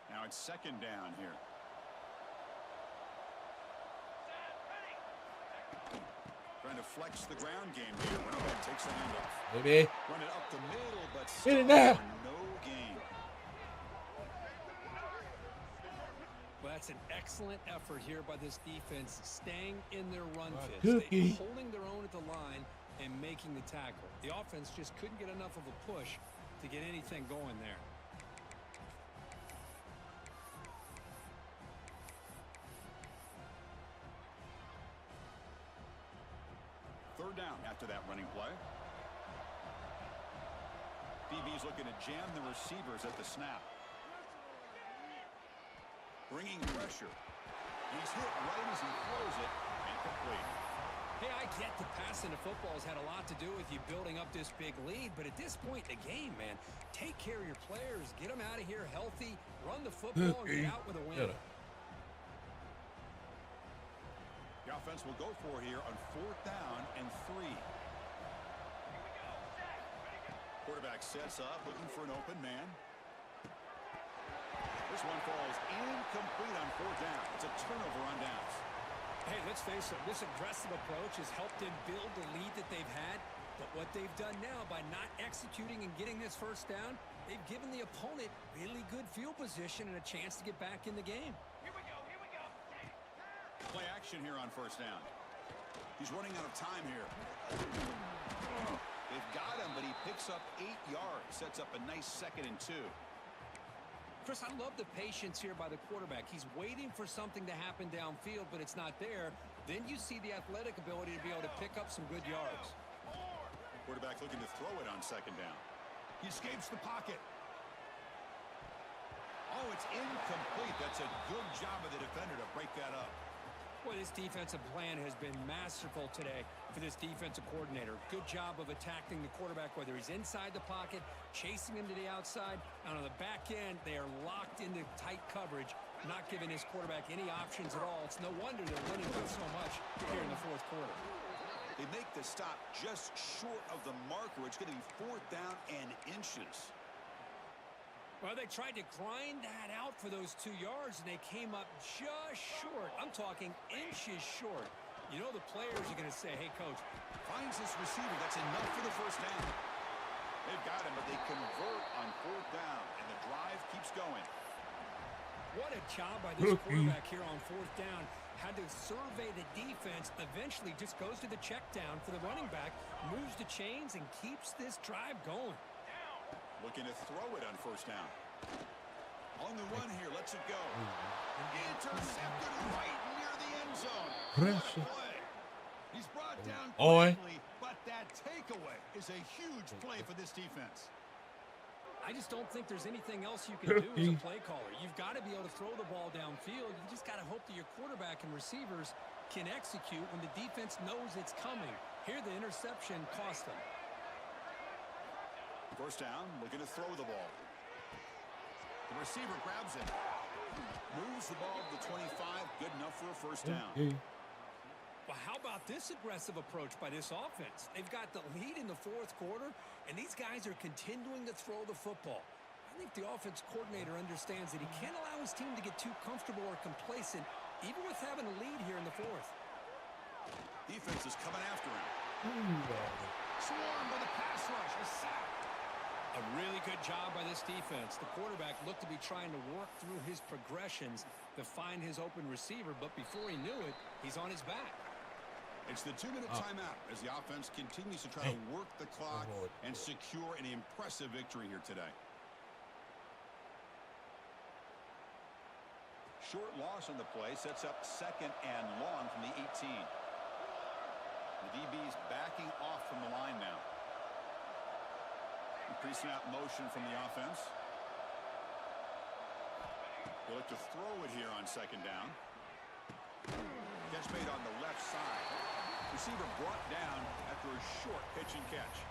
Now it's 2nd down here. trying to flex the ground game here. Running back takes the handoff. Maybe. Run it up the middle, but Get it still now. no gain. Well, that's an excellent effort here by this defense, staying in their run fits. Cookie. They holding their own at the line and making the tackle. The offense just couldn't get enough of a push to get anything going there. Third down after that running play. DB's looking to jam the receivers at the snap. Bringing pressure. He's hit right as he throws it. Incomplete. Hey, I get the passing of football has had a lot to do with you building up this big lead, but at this point in the game, man, take care of your players. Get them out of here healthy. Run the football and get out with a win. The offense will go for here on 4th down and 3. Quarterback sets up, looking for an open man. This one falls incomplete on 4th down. It's a turnover on downs. Hey, let's face it, this aggressive approach has helped them build the lead that they've had. But what they've done now by not executing and getting this first down, they've given the opponent really good field position and a chance to get back in the game. Play action here on 1st down. He's running out of time here. They've got him, but he picks up 8 yards. Sets up a nice 2nd and 2. Chris, I love the patience here by the quarterback. He's waiting for something to happen downfield, but it's not there. Then you see the athletic ability to be able to pick up some good yards. Quarterback looking to throw it on 2nd down. He escapes the pocket. Oh, it's incomplete. That's a good job of the defender to break that up. Boy, this defensive plan has been masterful today for this defensive coordinator. Good job of attacking the quarterback, whether he's inside the pocket, chasing him to the outside, and on the back end, they are locked into tight coverage, not giving his quarterback any options at all. It's no wonder they're winning by so much here in the 4th quarter. They make the stop just short of the marker. It's going to be 4th down and inches. Well, they tried to grind that out for those 2 yards, and they came up just short. I'm talking inches short. You know the players are going to say, hey, coach. Finds this receiver. That's enough for the 1st down. They've got him, but they convert on 4th down, and the drive keeps going. What a job by this quarterback here on 4th down. Had to survey the defense, eventually just goes to the check down for the running back, moves the chains, and keeps this drive going. Looking to throw it on 1st down. On the run here, lets it go. Intercepted right near the end zone. What a play. He's brought down quickly, but that takeaway is a huge play for this defense. I just don't think there's anything else you can do as a play caller. You've got to be able to throw the ball downfield. You just got to hope that your quarterback and receivers can execute when the defense knows it's coming. Here, the interception cost them. 1st down, looking to throw the ball. The receiver grabs it. Moves the ball to the 25. Good enough for a 1st down. Well, how about this aggressive approach by this offense? They've got the lead in the 4th quarter, and these guys are continuing to throw the football. I think the offense coordinator understands that he can't allow his team to get too comfortable or complacent, even with having a lead here in the 4th. Defense is coming after him. Swarmed by the pass rush. A sack. A really good job by this defense. The quarterback looked to be trying to work through his progressions to find his open receiver, but before he knew it, he's on his back. It's the 2-minute timeout as the offense continues to try to work the clock and secure an impressive victory here today. Short loss on the play sets up 2nd and long from the 18. The DB's backing off from the line now. Pre-snap motion from the offense. They look to throw it here on 2nd down. Catch made on the left side. Receiver brought down after a short pitch and catch.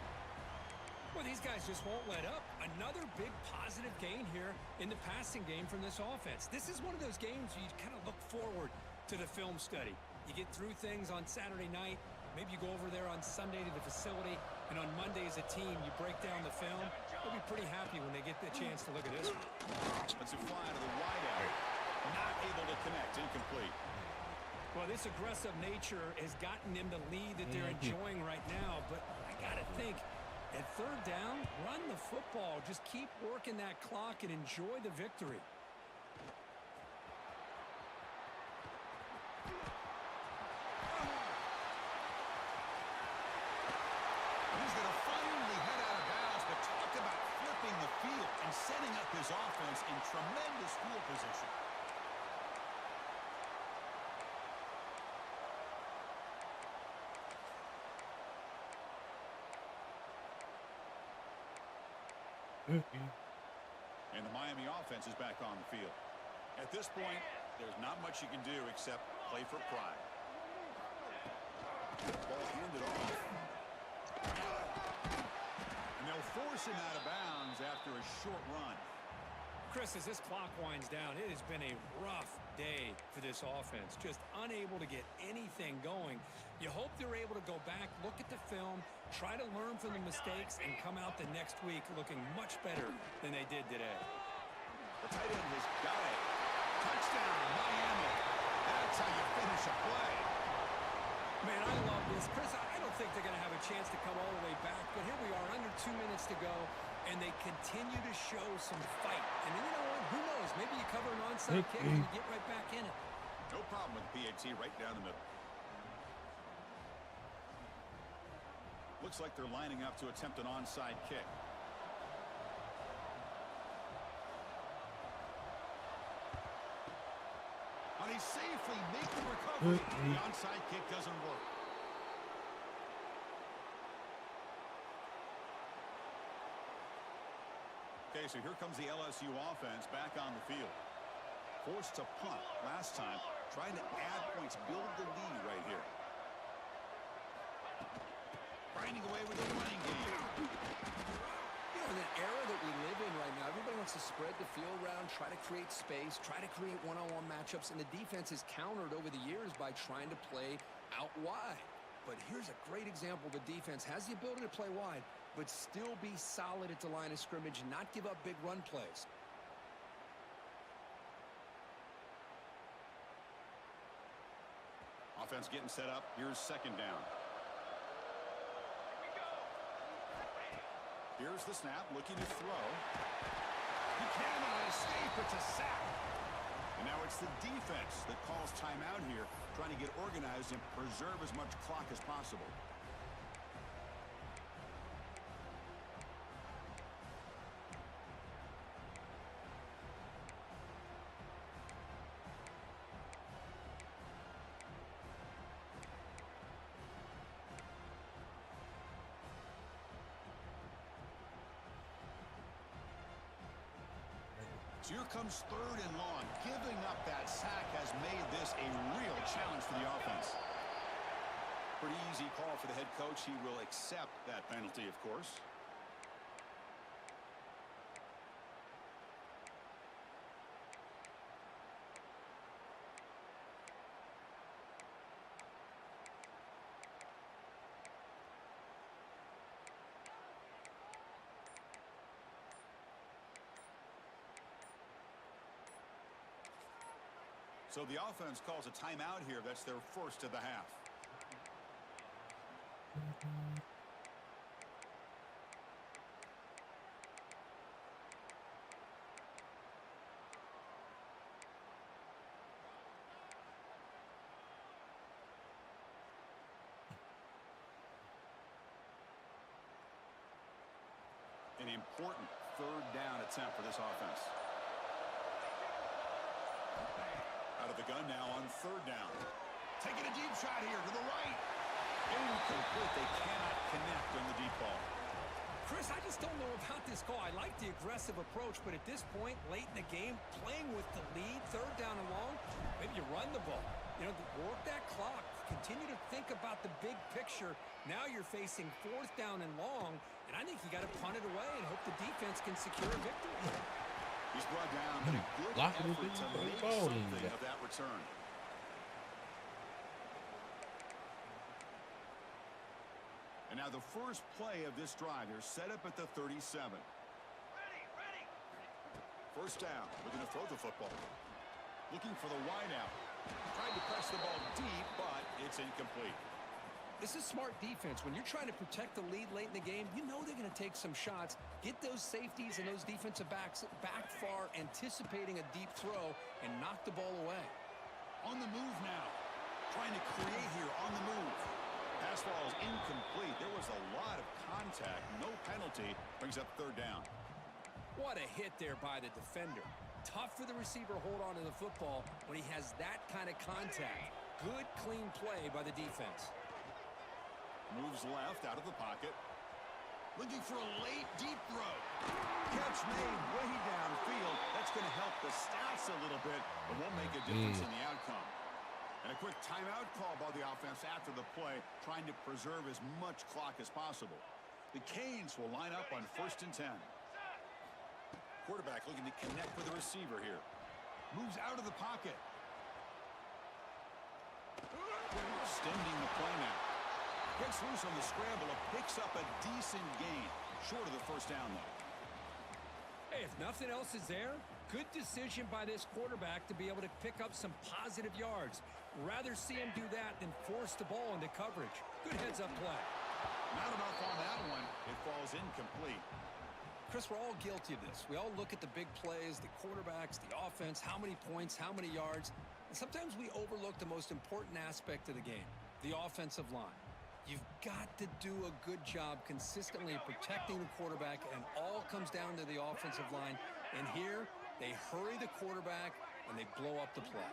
Well, these guys just won't let up. Another big positive gain here in the passing game from this offense. This is one of those games where you kind of look forward to the film study. You get through things on Saturday night. Maybe you go over there on Sunday to the facility, and on Monday as a team, you break down the film. They'll be pretty happy when they get the chance to look at this one. It's a fly to the wide out. Not able to connect. Incomplete. Well, this aggressive nature has gotten them the lead that they're enjoying right now. But I got to think, at third down, run the football. Just keep working that clock and enjoy the victory. He's going to finally head out of bounds, but talk about flipping the field and setting up his offense in tremendous field position. And the Miami offense is back on the field. At this point, there's not much you can do except play for pride. Ball handed off. And they'll force him out of bounds after a short run. Chris, as this clock winds down, it has been a rough day for this offense. Just unable to get anything going. You hope they're able to go back, look at the film, try to learn from the mistakes, and come out the next week looking much better than they did today. The tight end has got it. Touchdown, Miami. That's how you finish a play. Man, I love this. Chris, I don't think they're going to have a chance to come all the way back, but here we are, under 2 minutes to go, and they continue to show some fight. And then, you know what? Who knows? Maybe you cover an onside kick and you get right back in it. No problem with PAT right down the middle. Looks like they're lining up to attempt an onside kick. And he safely makes the recovery. The onside kick doesn't work. Okay, so here comes the LSU offense back on the field. Forced to punt last time, trying to add points, build the lead right here. Grinding away with the running game. You know, in the era that we live in right now, everybody wants to spread the field around, try to create space, try to create one-on-one matchups, and the defense is countered over the years by trying to play out wide. But here's a great example. The defense has the ability to play wide, but still be solid at the line of scrimmage and not give up big run plays. Offense getting set up. Here's second down. Here's the snap, looking to throw. He cannot escape. It's a sack. And now it's the defense that calls timeout here, trying to get organized and preserve as much clock as possible. So here comes third and long. Giving up that sack has made this a real challenge for the offense. Pretty easy call for the head coach. He will accept that penalty, of course. So the offense calls a timeout here. That's their first of the half. An important third down attempt for this offense. Out of the gun now on third down. Taking a deep shot here to the right. Incomplete. They cannot connect on the deep ball. Chris, I just don't know about this call. I like the aggressive approach, but at this point, late in the game, playing with the lead, third down and long, maybe you run the ball. You know, work that clock. Continue to think about the big picture. Now you're facing fourth down and long, and I think you got to punt it away and hope the defense can secure a victory. He's brought down, but a good effort to make something of that return. And now the first play of this drive, they're set up at the 37. First down, looking to throw the football. Looking for the wide out. Tried to press the ball deep, but it's incomplete. This is smart defense. When you're trying to protect the lead late in the game, you know they're going to take some shots, get those safeties and those defensive backs back far, anticipating a deep throw, and knock the ball away. On the move now. Trying to create here on the move. Pass ball is incomplete. There was a lot of contact. No penalty. Brings up third down. What a hit there by the defender. Tough for the receiver to hold on to the football when he has that kind of contact. Good, clean play by the defense. Moves left out of the pocket. Looking for a late deep throw. Catch made way downfield. That's going to help the stats a little bit, but won't make a difference in the outcome. And a quick timeout call by the offense after the play, trying to preserve as much clock as possible. The Canes will line up on 1st and 10. Quarterback looking to connect with the receiver here. Moves out of the pocket. Extending the play now. Gets loose on the scramble and picks up a decent gain. Short of the first down, though. Hey, if nothing else is there, good decision by this quarterback to be able to pick up some positive yards. Rather see him do that than force the ball into coverage. Good heads-up play. Not enough on that one. It falls incomplete. Chris, we're all guilty of this. We all look at the big plays, the quarterbacks, the offense, how many points, how many yards. And sometimes we overlook the most important aspect of the game, the offensive line. You've got to do a good job consistently protecting the quarterback, and all comes down to the offensive line. And here, they hurry the quarterback, and they blow up the play.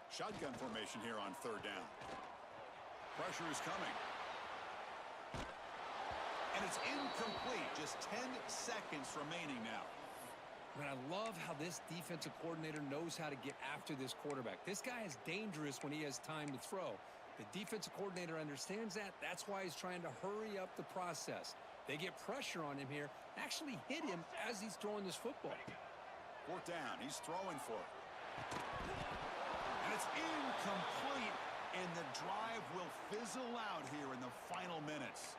Shotgun formation here on third down. Pressure is coming. And it's incomplete. Just 10 seconds remaining now. And I love how this defensive coordinator knows how to get after this quarterback. This guy is dangerous when he has time to throw. The defensive coordinator understands that. That's why he's trying to hurry up the process. They get pressure on him here, actually hit him as he's throwing this football. Fourth down. He's throwing for it. And it's incomplete, and the drive will fizzle out here in the final minutes.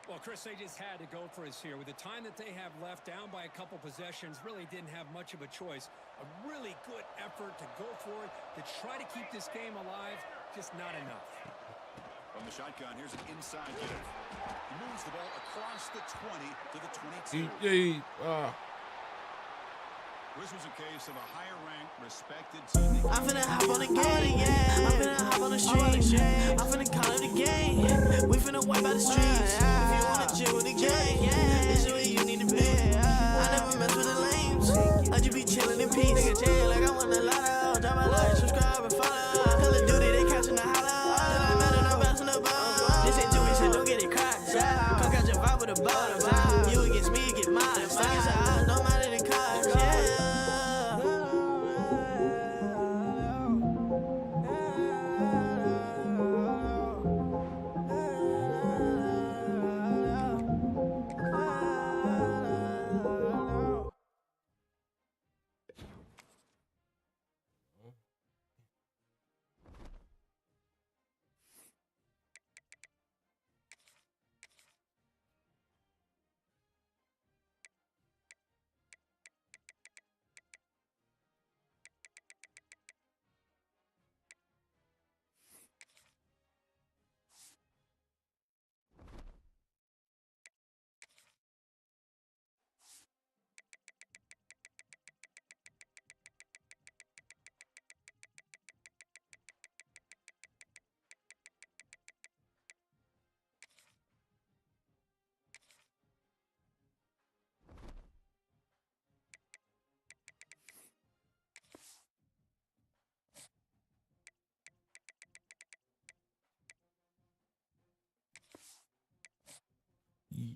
Well, Chris, they just had to go for us here. With the time that they have left, down by a couple possessions, really didn't have much of a choice. A really good effort to go for it, to try to keep this game alive, just not enough. From the shotgun, here's an inside give. He moves the ball across the 20 to the 22. This was a case of a higher-ranked, respected team. I'm finna hop on the game, yeah. I'm finna hop on the street. I'm finna call it a game. We finna wipe out the streets. If you wanna chill with the gang, this is where you need to be. I never mess with the lames. I just be chillin' in peace. Nigga chill like I want a lot of. Drop my like, subscribe and follow. Call of Duty, they catching the holler. Till I'm mad and I'm bouncing the ball. This ain't Dewey, so don't get it cracked. Come catch your vibe with a bottle. You against me, get mine. Stuck inside, no matter the cost, yeah.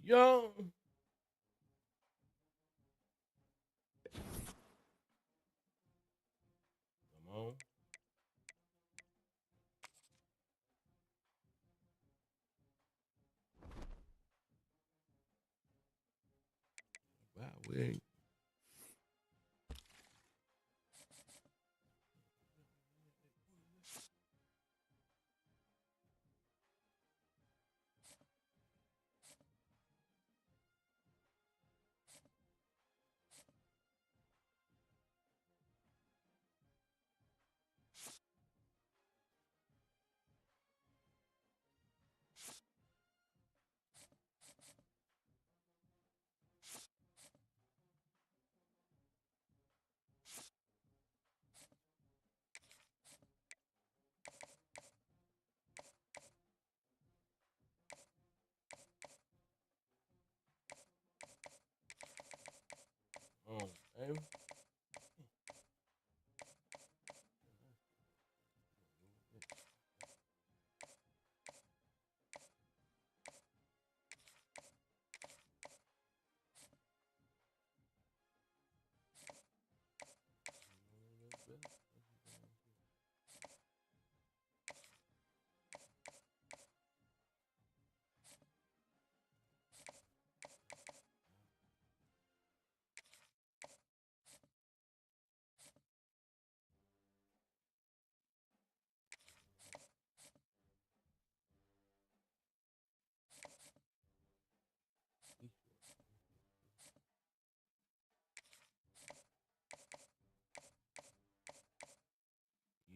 Yo. Come on. Wow, we ain't. baby.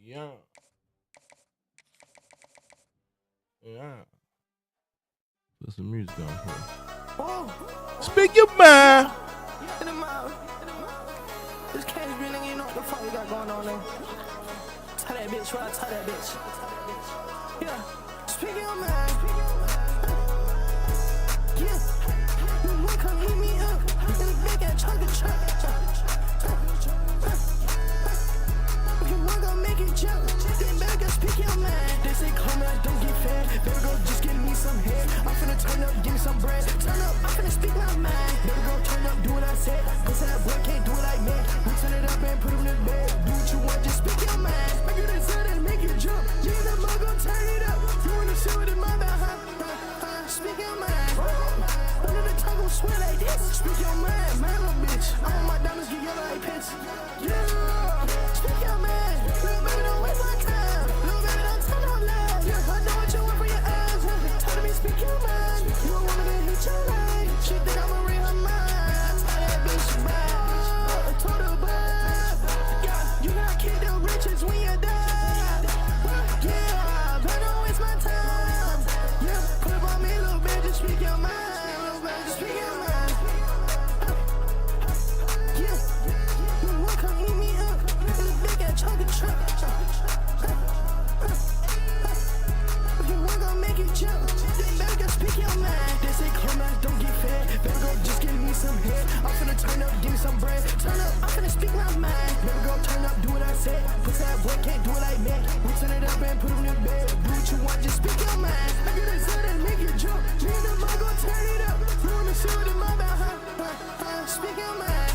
Yeah. Yeah. Put some music on here. Oh, Speak your mind. in the mouth. This cash be nigga, you know what the fuck we got going on there. Tell that bitch, right? Tell that bitch. Yeah, speak your mind. Yeah, you wanna come hit me up in a big ass chocolate truck. If you wanna go make it jump, then better go speak your mind. They say come out, don't get fed. Better go just give me some head. I'm finna turn up, give me some bread. Turn up, I'm finna speak my mind. Better go turn up, do what I said. Cause that boy can't do it like me. We turn it up and put him to bed. Do what you want, just speak your mind. Make you decide and make you jump. You and the mug gon' turn it up. You wanna see what in my mouth, huh? Speak your mind. Under the tongue gon' swear like this. Speak your mind, man, little bitch. I want my diamonds get yellow like piss. Yeah, speak your mind. Little baby, don't waste my time. Little baby, don't turn on love. Yeah, I know what you want for your eyes. Tell me, speak your mind. You don't want me to hit your line. She think I'ma read her mind. Tell that bitch bye. I told her bye. Yeah, you gotta keep the riches when you die. Yeah, but don't waste my time. Yeah, put up on me, little bitch, just speak your mind. Little bitch, just speak your mind. Yeah, you wanna come eat me up in a big ass chocolate truck. If you wanna go make it jump, then better go speak your mind. They say come out, don't get fed. Better go just give me some head. I'm finna turn up, give me some bread. Turn up, I'm finna speak my mind. Better go turn up, do what I said. Cause that boy can't do it like me. We turn it up and put him to bed. Do what you want, just speak your mind. Make it decide and make it jump. Me and the mug gon' turn it up. You wanna see what in my mouth, huh? Speak your mind.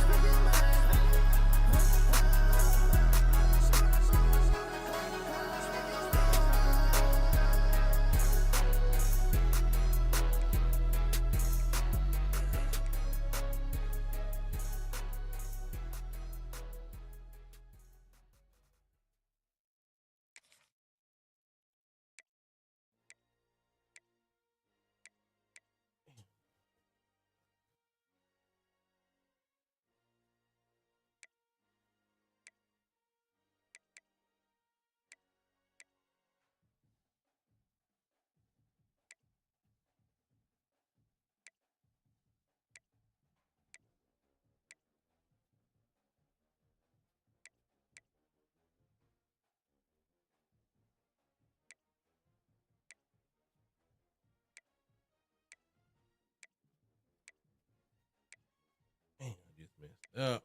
Damn, I just messed up.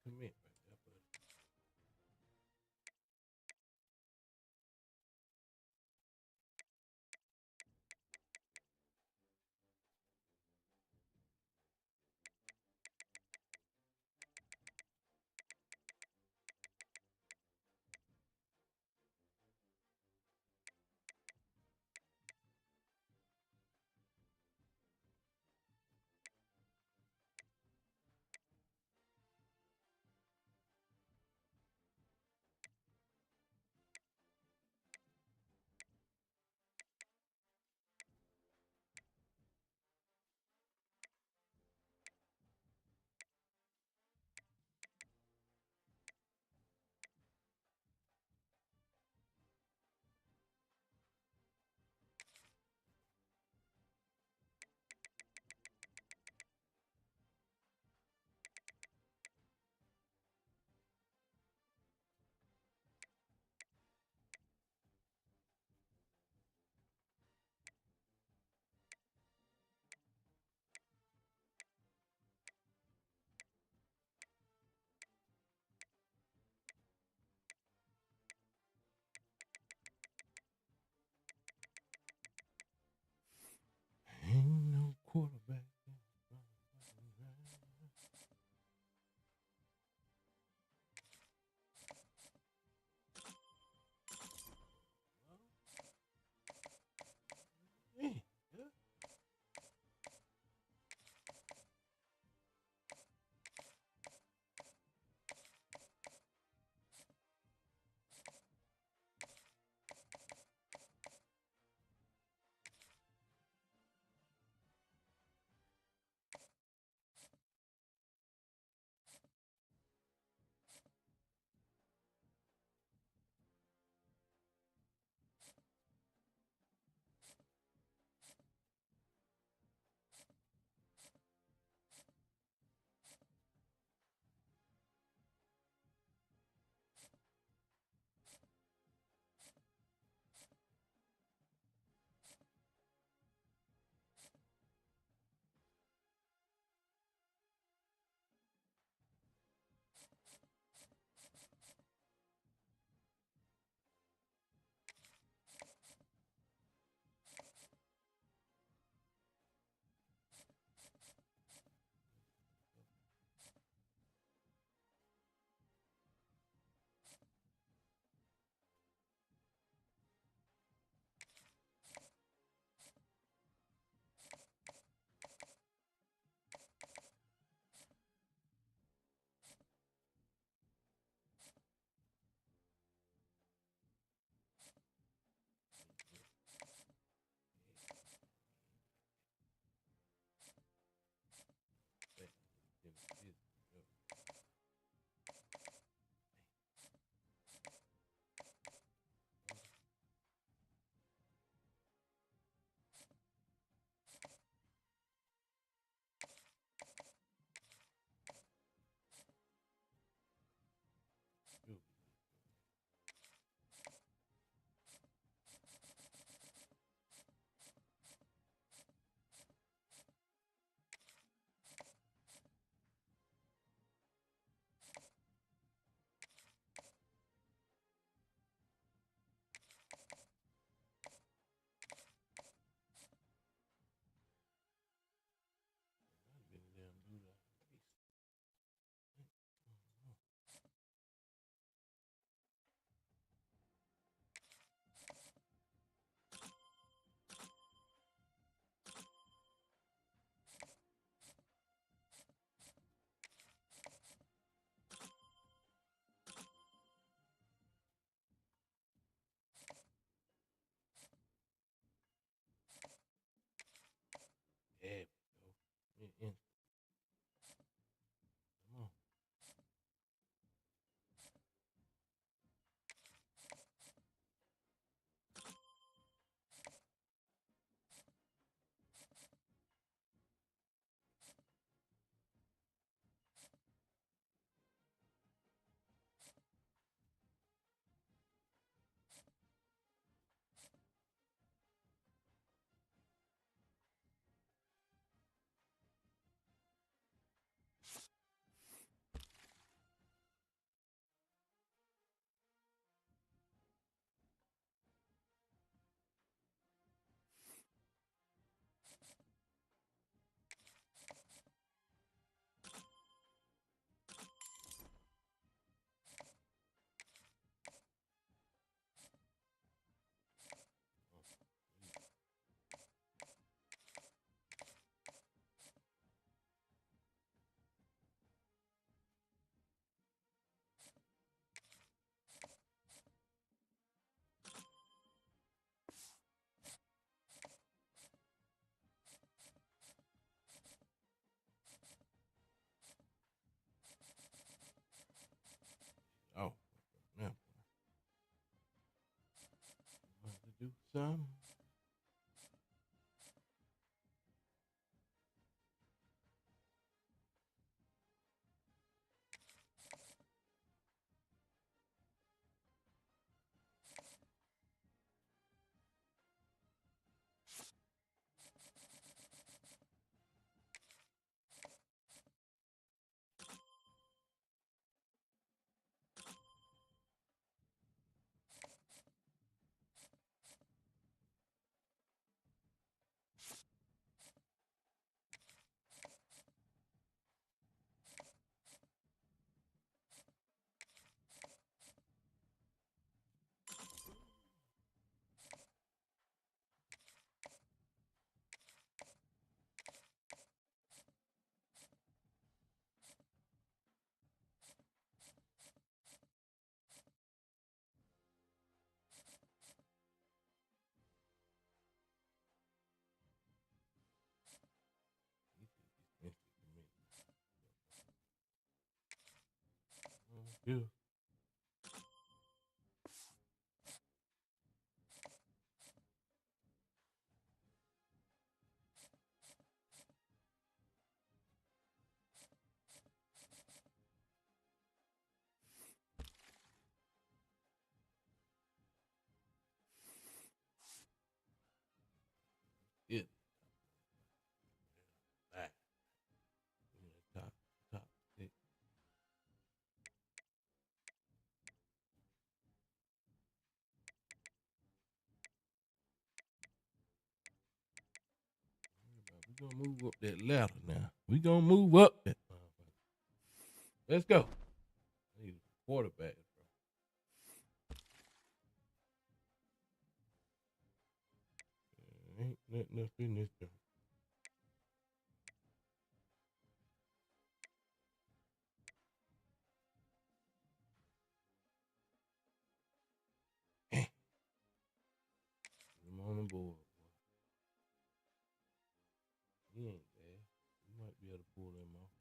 commit right there, buddy. Oh, man. Want to do some? Yeah. It. Back. Top six. We're gonna move up that ladder now. We're gonna move up that. Let's go. I need a quarterback, bro. Ain't nothing else in this joint. I'm on the board, boy. He ain't bad. You might be able to pull him off.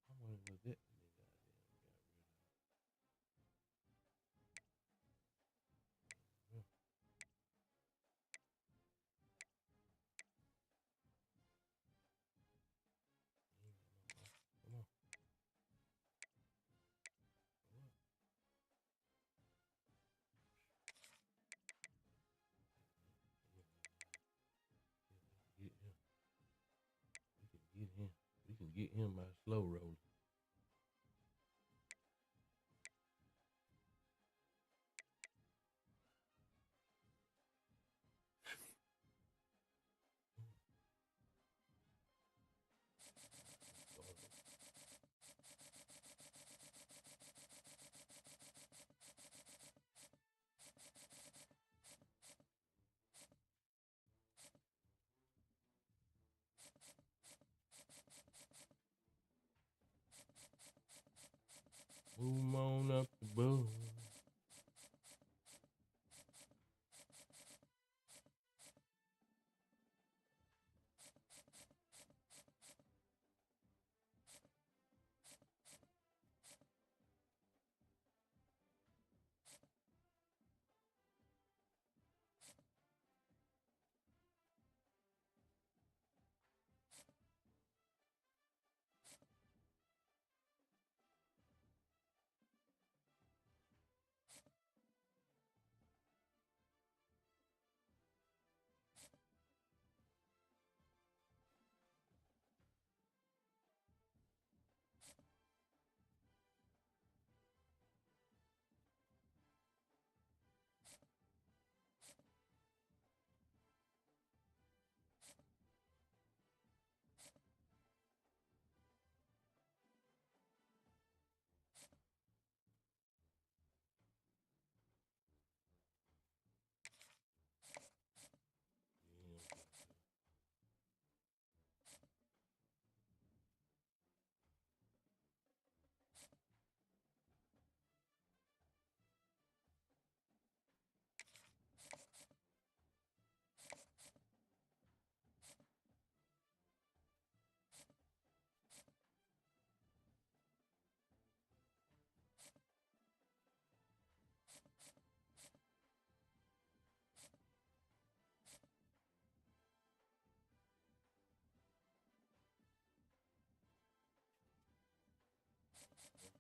I wonder what that nigga got rid of. Come on. Get him. We can get him. We can get him by slow rolling. Move on up the board.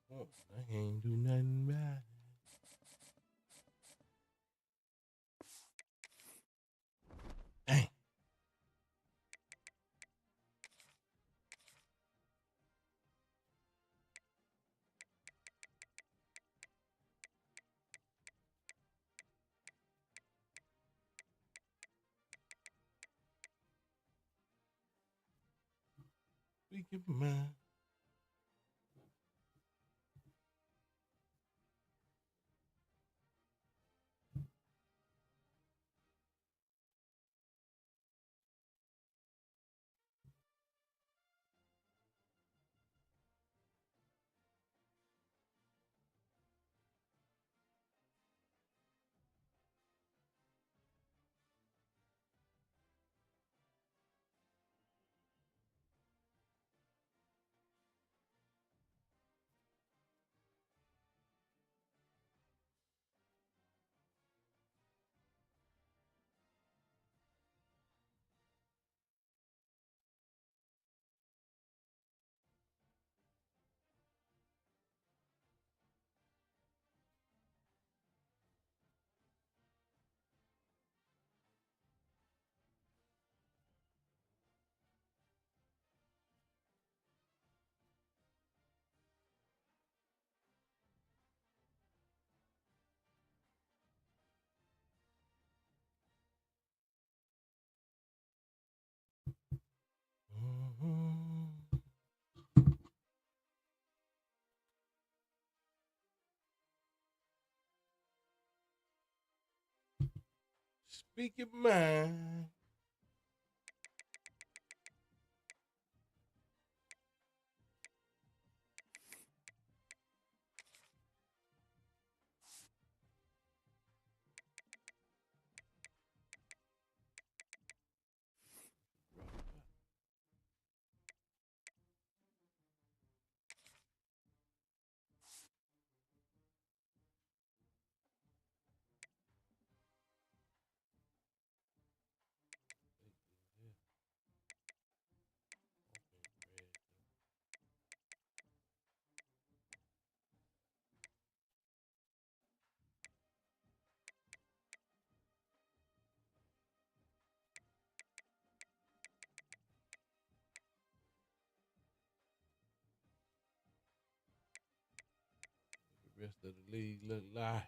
I can't do nothing about it. Dang. Speak your mind. Mm-hmm. Speak your mind. The rest of the league look like.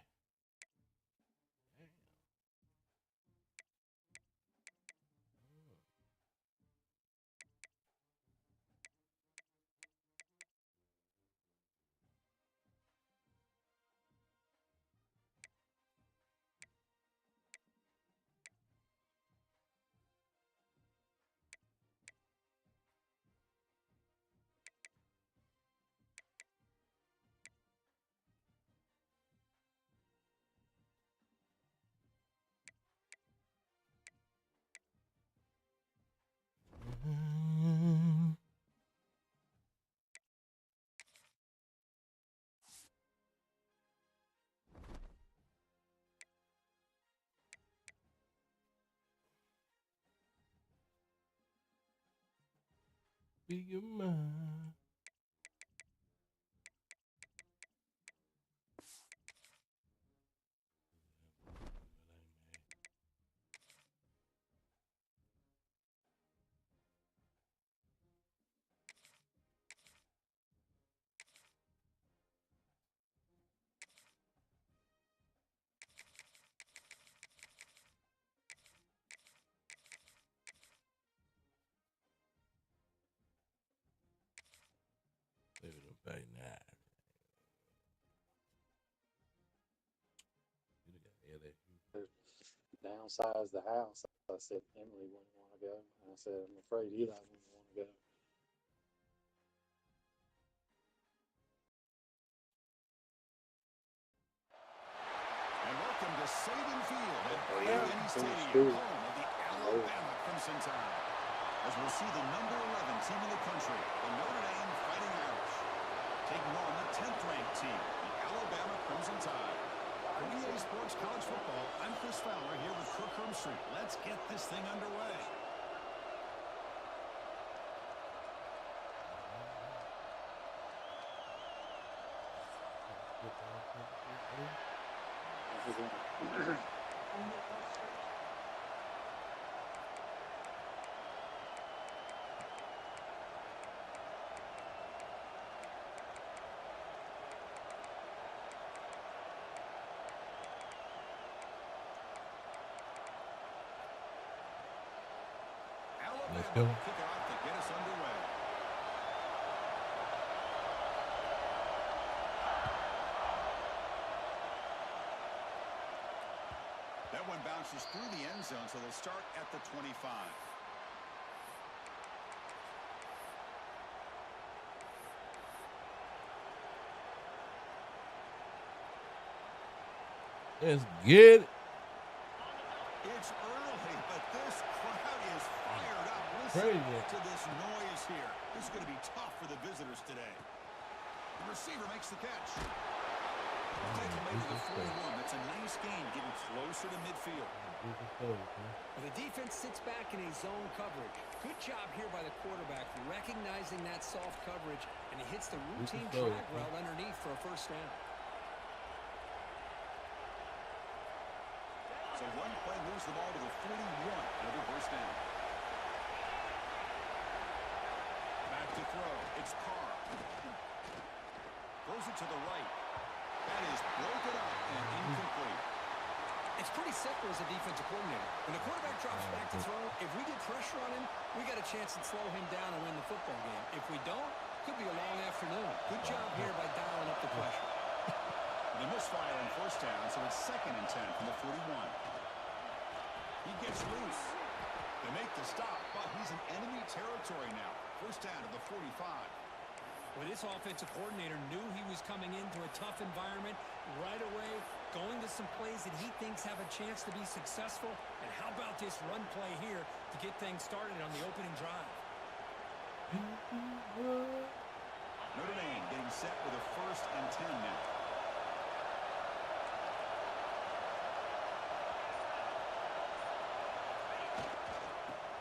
Speak your mind. Look at them back now. You got LSU. Downsize the house. I said Emily wouldn't want to go. I said I'm afraid Eli wouldn't want to go. And welcome to Saban Field at Dynasty Stadium, home of the Alabama Crimson Tide. As we'll see the number 11 team in the country, the Notre Dame Fighting Irish, taking on the 10th ranked team, the Alabama Crimson Tide. For EA Sports College Football, I'm Chris Fowler here with Kirk Hermstreet. Let's get this thing underway. Let's go. Kick off to get us underway. That one bounces through the end zone, so they'll start at the 25. Let's get it. It's early, but this crowd is fired up. Listen Crazy. to this noise here. This is going to be tough for the visitors today. The receiver makes the catch. Taken away to the 41. That's a nice gain, getting closer to midfield. Well, the defense sits back in a zone coverage. Good job here by the quarterback, recognizing that soft coverage, and he hits the routine drag route underneath for a first down. So one play moves the ball to the 41. Another first down. Back to throw. It's Carr. Throws it to the right. That is broken up and incomplete. It's pretty simple as a defensive coordinator. When the quarterback drops back to throw, if we get pressure on him, we got a chance to slow him down and win the football game. If we don't, could be a long afternoon. Good job here by dialing up the pressure. The misfire on first down, so it's 2nd and 10 from the 41. He gets loose. They make the stop, but he's in enemy territory now. First down to the 45. Well, this offensive coordinator knew he was coming into a tough environment right away, going to some plays that he thinks have a chance to be successful. And how about this run play here to get things started on the opening drive? Notre Dame getting set with a 1st and 10 now.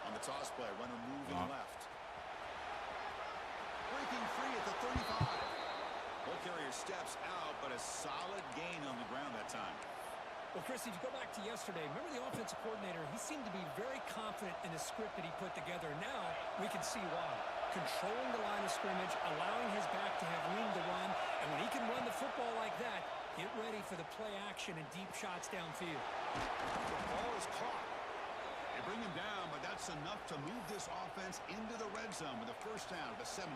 On the toss play, runner moving left. Breaking free at the 35. Ball carrier steps out, but a solid gain on the ground that time. Well, Chris, if you go back to yesterday, remember the offensive coordinator, he seemed to be very confident in the script that he put together. Now we can see why. Controlling the line of scrimmage, allowing his back to have room to run, and when he can run the football like that, get ready for the play action and deep shots downfield. The ball is caught. They bring him down, but that's enough to move this offense into the red zone with a first down at the 17.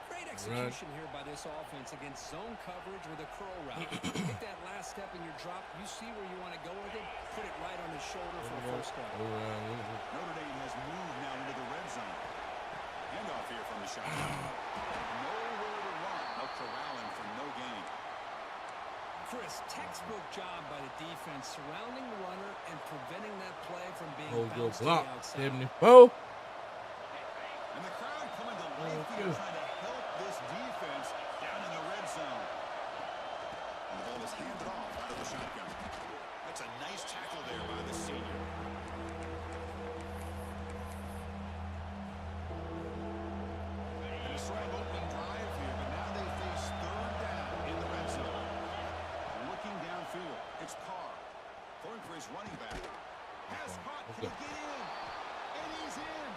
Great execution here by this offense against zone coverage with a curl route. Take that last step in your drop. You see where you want to go with it. Put it right on his shoulder for the first down. Notre Dame has moved now into the red zone. Handoff here from the shotgun. Nowhere to run. Out corralling for no gain. Chris, textbook job by the defense surrounding the runner and preventing that play from being Hold bounced to block. the outside. 74. And the crowd coming to life here trying to help this defense down in the red zone. And the ball is handed off out of the shotgun. That's a nice tackle there by the senior. And a strong opening drive here, but now they face 3rd down in the red zone. Looking downfield, it's Carr. Throwing for his running back. Pass caught, can he get in? And he's in.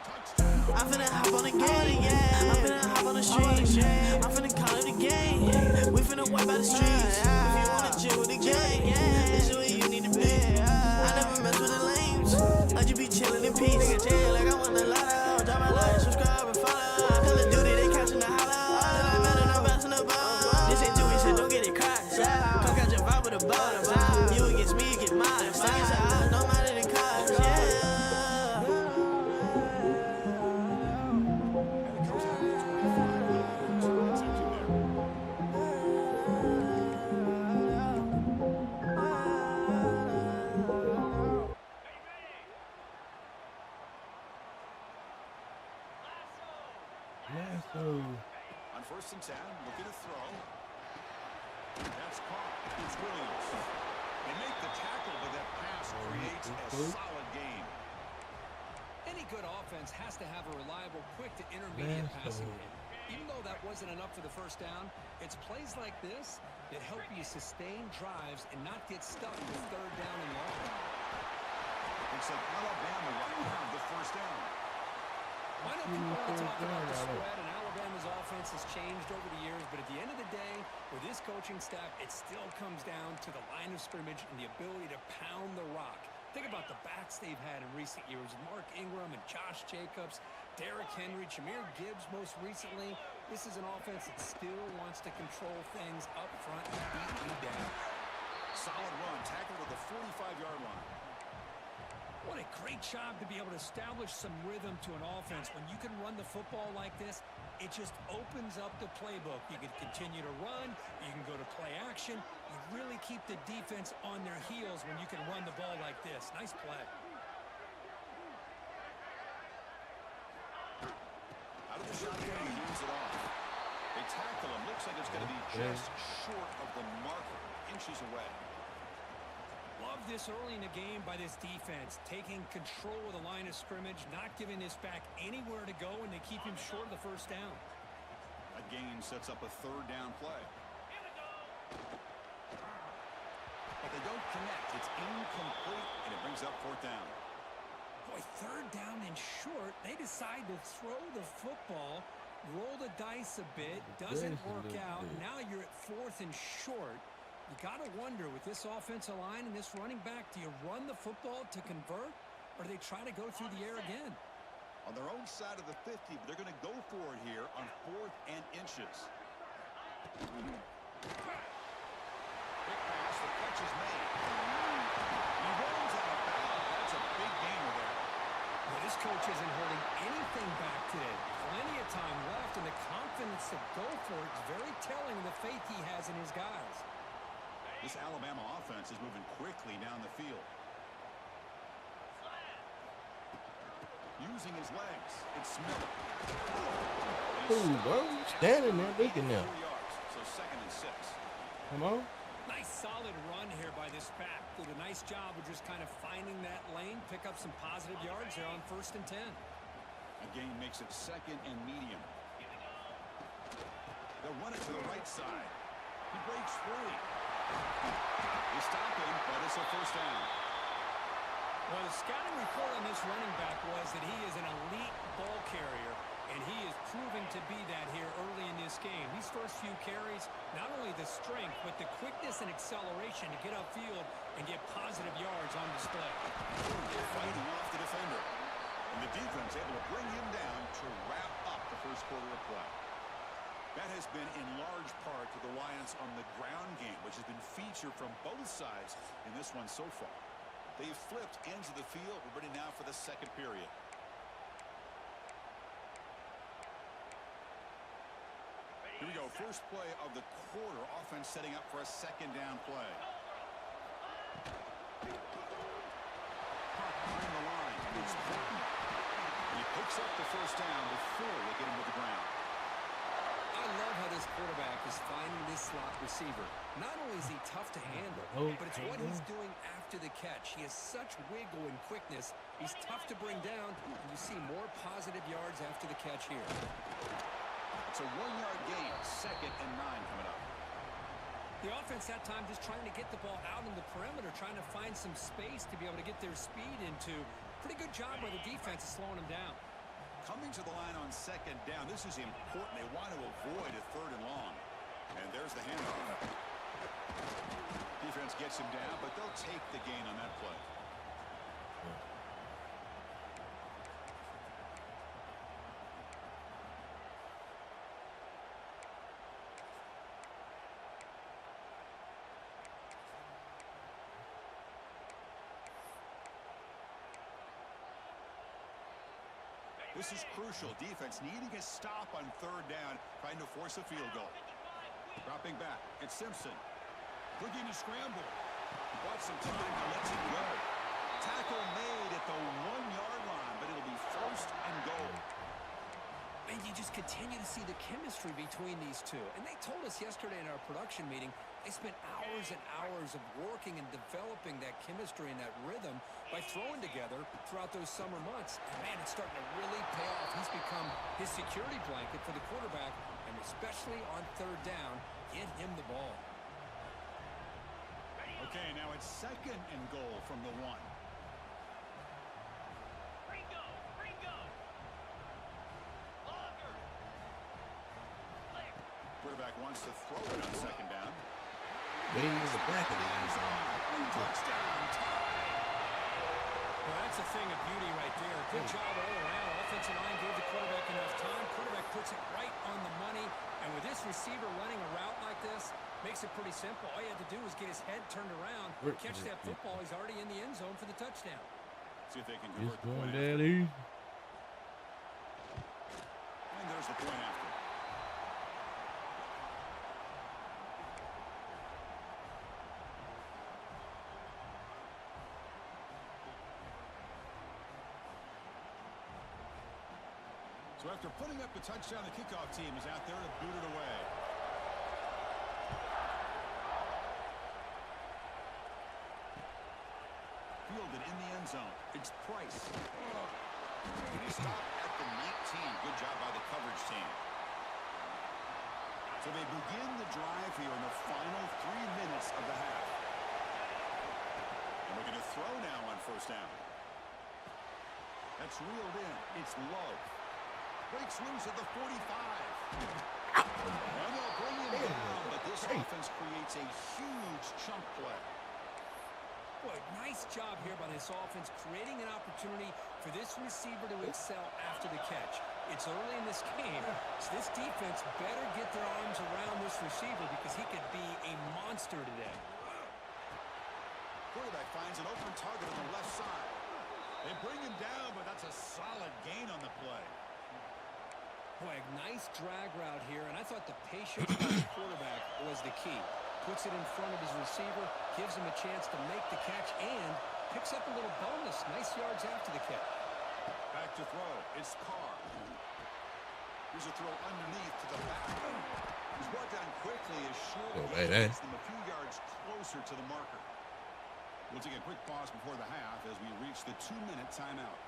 Touchdown. I'm finna hop on the game, yeah. I'm finna hop on the street. I'm finna call it a game. We finna wipe out the streets. If you wanna chill with the gang, this is where you need to be. I never mess with the lames. I just be chillin' in peace. Nigga chill like I want the lotto. Drop my like, subscribe and follow. Call of Duty, they catching the hollow. I'm mad and I'm bouncing the ball. This ain't Dewey, so don't get it crossed. Cock out your vibe with the ball. You against me, get mine. Side, no matter the cost, yeah. On 1st and 10, looking to throw. That's caught. It's Williams. They make the tackle, but that pass creates a solid gain. Any good offense has to have a reliable, quick to intermediate passing game. Even though that wasn't enough for the first down, it's plays like this that help you sustain drives and not get stuck with third down and long. It's like Alabama will have the first down. I know people want to talk about the spread, and Alabama's offense has changed over the years, but at the end of the day, with this coaching staff, it still comes down to the line of scrimmage and the ability to pound the rock. Think about the backs they've had in recent years, Mark Ingram and Josh Jacobs, Derrick Henry, Jahmyr Gibbs most recently. This is an offense that still wants to control things up front and beat you down. Solid run, tackled at the 45-yard line. What a great job to be able to establish some rhythm to an offense. When you can run the football like this, it just opens up the playbook. You can continue to run. You can go to play action. You really keep the defense on their heels when you can run the ball like this. Nice play. Out of the shotgun, he hands it off. They tackle him. Looks like it's going to be just short of the marker, inches away. Love this early in the game by this defense, taking control of the line of scrimmage, not giving this back anywhere to go, and they keep him short of the first down. A gain sets up a third down play. But they don't connect. It's incomplete, and it brings up fourth down. Boy, third down and short. They decide to throw the football, roll the dice a bit, doesn't work out. Now you're at fourth and short. You got to wonder, with this offensive line and this running back, do you run the football to convert, or do they try to go through the air again? On their own side of the 50, but they're going to go for it here on 4th and inches. Big pass, the catch is made. He runs out of bounds. That's a big gainer there. Well, this coach isn't holding anything back today. Plenty of time left, and the confidence to go for it is very telling of the faith he has in his guys. This Alabama offense is moving quickly down the field. Using his legs, it's Smith. Ooh, bro, standing there looking now. 4 yards, so 2nd and 6. Come on. Nice solid run here by this back. Did a nice job of just kind of finding that lane, pick up some positive yards there on 1st and 10. Again, makes it 2nd and medium. They'll run it to the right side. He breaks free. They stop him, but it's a first down. Well, the scouting report on this running back was that he is an elite ball carrier, and he is proving to be that here early in this game. These first few carries, not only the strength, but the quickness and acceleration to get upfield and get positive yards on display. Fighting off the defender. And the defense able to bring him down to wrap up the first quarter of play. That has been in large part to the Lions on the ground game, which has been featured from both sides in this one so far. They've flipped ends of the field. We're ready now for the second period. Here we go. First play of the quarter. Offense setting up for a second down play. Behind the line. It's Clinton. He picks up the first down before they get him to the ground. I love how this quarterback is finding this slot receiver. Not only is he tough to handle, but it's what he's doing after the catch. He has such wiggle and quickness. He's tough to bring down, and you see more positive yards after the catch here. It's a 1-yard gain. 2nd and 9 coming up. The offense that time just trying to get the ball out in the perimeter, trying to find some space to be able to get their speed into. Pretty good job by the defense of slowing them down. Coming to the line on 2nd down. This is important. They want to avoid a 3rd and long. And there's the handoff. Defense gets him down, but they'll take the gain on that play. This is crucial. Defense needing a stop on 3rd down, trying to force a field goal. Dropping back, it's Simpson. Looking to scramble. Bought some time, now lets him go. Tackle made at the 1-yard line, but it'll be 1st and goal. And you just continue to see the chemistry between these two. And they told us yesterday in our production meeting, they spent hours and hours of working and developing that chemistry and that rhythm by throwing together throughout those summer months. And man, it's starting to really pay off. He's become his security blanket for the quarterback, and especially on third down, get him the ball. Okay, now it's 2nd and goal from the 1. Quarterback wants to throw it on 2nd down. Way in the back of the end zone. Touchdown tie. Well, that's a thing of beauty right there. Good job all around. Offensive line gave the quarterback enough time. Quarterback puts it right on the money. And with this receiver running a route like this, makes it pretty simple. All you had to do was get his head turned around, catch that football. He's already in the end zone for the touchdown. See if they can It's convert the going point that after. easy. And there's the point after. So after putting up the touchdown, the kickoff team is out there to boot it away. Fielded in the end zone. It's Price. And he stopped at the 19. Good job by the coverage team. So they begin the drive here in the final 3 minutes of the half. And we're going to throw now on 1st down. That's reeled in. It's Love. Breaks loose at the 45. And they'll bring him down, but this offense creates a huge chunk play. Boy, nice job here by this offense, creating an opportunity for this receiver to excel after the catch. It's early in this game, so this defense better get their arms around this receiver because he could be a monster today. Quarterback finds an open target on the left side. They bring him down, but that's a solid gain on the play. Boy, a nice drag route here, and I thought the patience by the quarterback was the key. Puts it in front of his receiver, gives him a chance to make the catch, and picks up a little bonus. Nice yards after the catch. Back to throw. It's Carr. Here's a throw underneath to the back. He's brought down quickly as short gets them a few yards closer to the marker. We'll take a quick pause before the half as we reach the 2-minute timeout.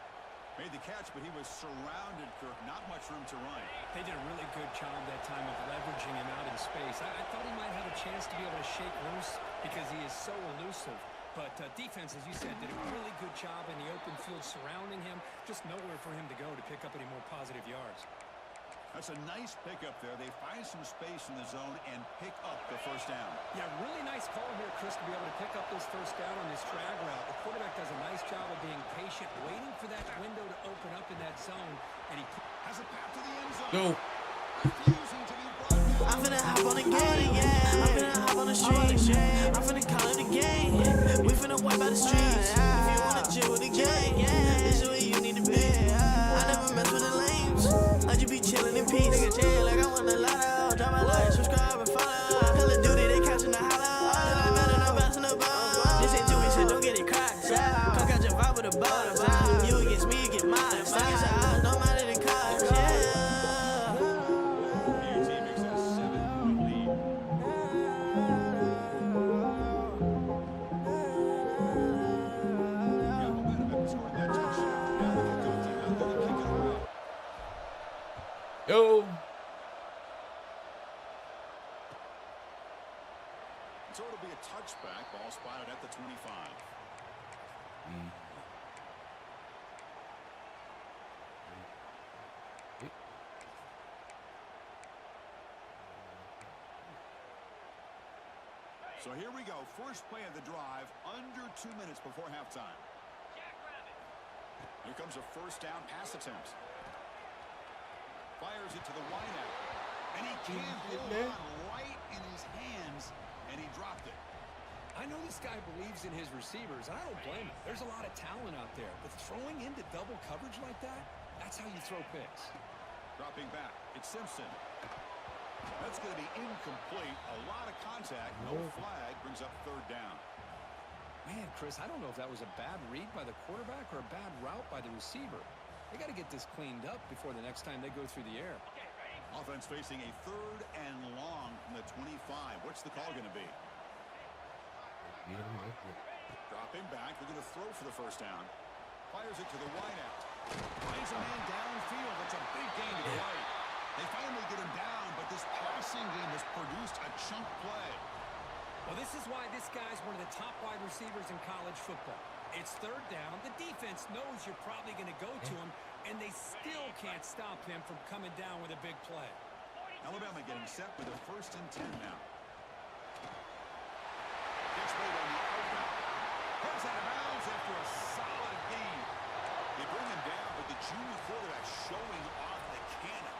Made the catch, but he was surrounded, Kirk. Not much room to run. They did a really good job that time of leveraging him out in space. I thought he might have a chance to be able to shake loose because he is so elusive. But defense, as you said, did a really good job in the open field surrounding him. Just nowhere for him to go to pick up any more positive yards. That's a nice pickup there. They find some space in the zone and pick up the 1st down. Yeah, really nice call here, Chris, to be able to pick up this 1st down on this drag route. The quarterback does a nice job of being patient, waiting for that window to open up in that zone, and he has a path to the end zone. Go. Refusing to be brought down. I'm finna hop on the game, I'm finna hop on the street, I'm finna call it the game. We finna wipe out the streets. If you wanna chill with the gang, this is where you need to be. I never mess with the lames. I just be chillin' in peace. Nigga chill like I want the lotto. Drop my like, subscribe and follow. Call of Duty, they catching the hollow. I'm better, no bouncing the ball. This ain't too easy, so don't get it cracked. Cock out your vibe with a ball. You against me, get mine. Stuck in the eyes, no matter the cost. UT makes it a 7-point lead. Yeah, momentum after scoring that touchdown. Now the kickoff team out there to kick it around. Yo. So it'll be a touchback. Ball spotted at the 25. So here we go. First play of the drive, under 2 minutes before halftime. Here comes a 1st down pass attempt. Fires it to the wideout. And he can't hold on right in his hands, and he dropped it. I know this guy believes in his receivers, and I don't blame him. There's a lot of talent out there, but throwing into double coverage like that, that's how you throw picks. Dropping back, it's Simpson. That's going to be incomplete. A lot of contact, no flag, brings up 3rd down. Man, Chris, I don't know if that was a bad read by the quarterback or a bad route by the receiver. They got to get this cleaned up before the next time they go through the air. Offense facing a 3rd and long from the 25. What's the call going to be? Dropping back, they're going to throw for the first down. Fires it to the wideout. Finds a man downfield. That's a big gain to the right. They finally get him down, but this passing game has produced a chunk play. Well, this is why this guy's one of the top wide receivers in college football. It's 3rd down. The defense knows you're probably going to go to him, and they still can't stop him from coming down with a big play. Alabama getting set with a 1st and 10 now. Gets made on the outlet. Goes out of bounds after a solid gain. They bring him down, but the junior quarterback showing off the cannon.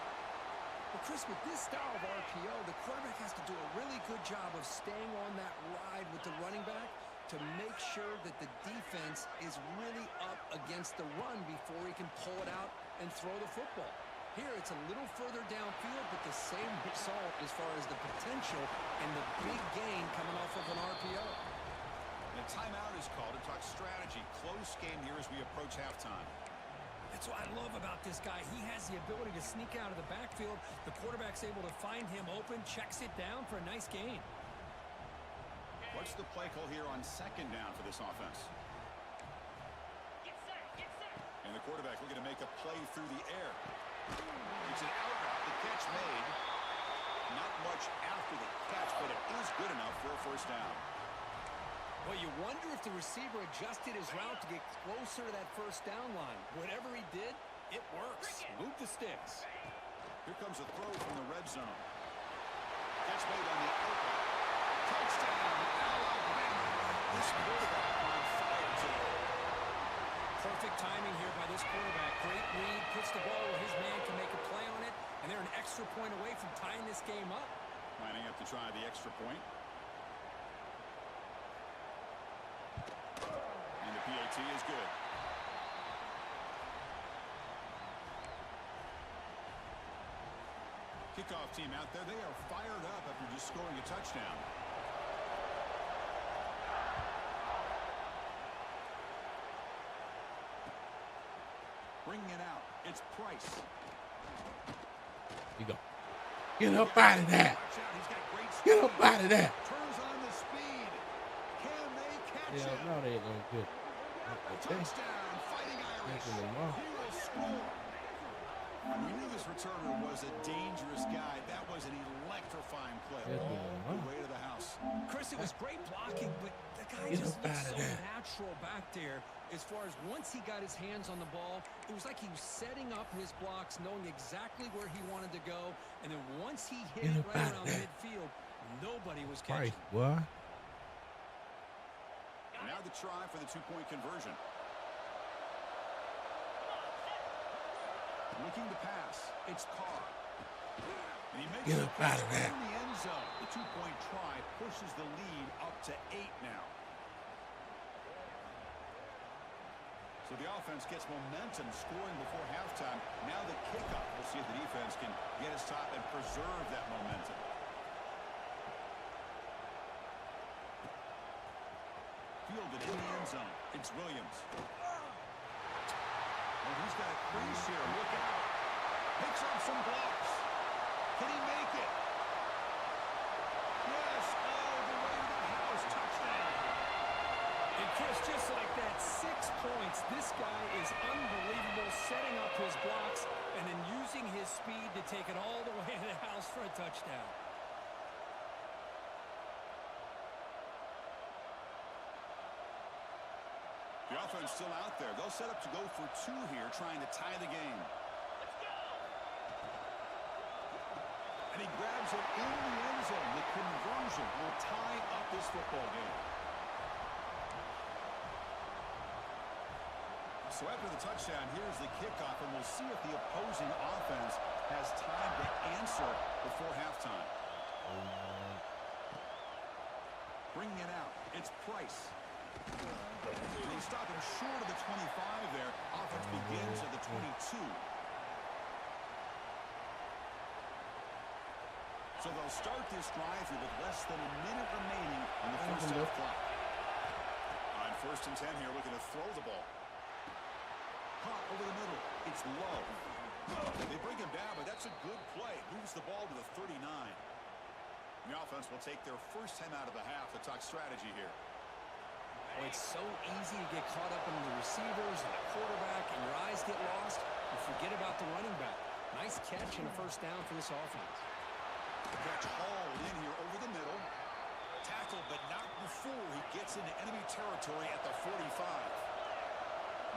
Well, Chris, with this style of RPO, the quarterback has to do a really good job of staying on that ride with the running back to make sure that the defense is really up against the run before he can pull it out and throw the football. Here, it's a little further downfield, but the same result as far as the potential and the big gain coming off of an RPO. And a timeout is called to talk strategy. Close game here as we approach halftime. That's what I love about this guy. He has the ability to sneak out of the backfield. The quarterback's able to find him open, checks it down for a nice gain. What's the play call here on 2nd down for this offense? And the quarterback looking to make a play through the air. It's an out route. The catch made. Not much after the catch, but it is good enough for a 1st down. Well, you wonder if the receiver adjusted his route to get closer to that 1st down line. Whatever he did, it works. Move the sticks. Here comes a throw from the red zone. Catch made on the outlet. Touchdown, Alabama. This quarterback on fire today. Perfect timing here by this quarterback. Great read, puts the ball where his man can make a play on it, and they're an extra point away from tying this game up. Lining up to try the extra point. And the PAT is good. Kickoff team out there. They are fired up after just scoring a touchdown. Bringing it out. It's Price. You go. Get up out of that. Get up out of that. Turns on the speed. Can they catch him? No, they ain't gonna get it. Touchdown, Fighting Irish. He will score. We knew this returner was a dangerous guy. That was an electrifying play. All the way to the house. Chris, it was great blocking, but the guy just looked so natural back there. As far as once he got his hands on the ball, it was like he was setting up his blocks, knowing exactly where he wanted to go. And then once he hit it right around midfield, nobody was catching. What? Now the try for the 2-point conversion. Looking to pass. It's Carr. And he makes it out of that. In the end zone. The 2-point try pushes the lead up to 8 now. So the offense gets momentum, scoring before halftime. Now the kickoff. We'll see if the defense can get his top and preserve that momentum. Fielded in the end zone. It's Williams. And he's got a crease here. Look out. Picks up some blocks. Can he make it? Yes. All the way to the house. Touchdown. And Chris, just like that, 6 points. This guy is unbelievable, setting up his blocks and then using his speed to take it all the way to the house for a touchdown. The offense still out there. They'll set up to go for 2 here, trying to tie the game. And he grabs it in the end zone. The conversion will tie up this football game. So after the touchdown, here's the kickoff, and we'll see if the opposing offense has time to answer before halftime. Bringing it out. It's Price. They stop him short of the 25 there. Offense begins at the 22. So they'll start this drive here with less than a minute remaining in the first half clock. On 1st and 10 here, looking to throw the ball. Caught over the middle. It's low. They bring him down, but that's a good play. Moves the ball to the 39. The offense will take their first time out of the half to talk strategy here. Well, it's so easy to get caught up in the receivers and the quarterback, and your eyes get lost. You forget about the running back. Nice catch and a first down for this offense. The catch hauled in here over the middle. Tackled, but not before he gets into enemy territory at the 45.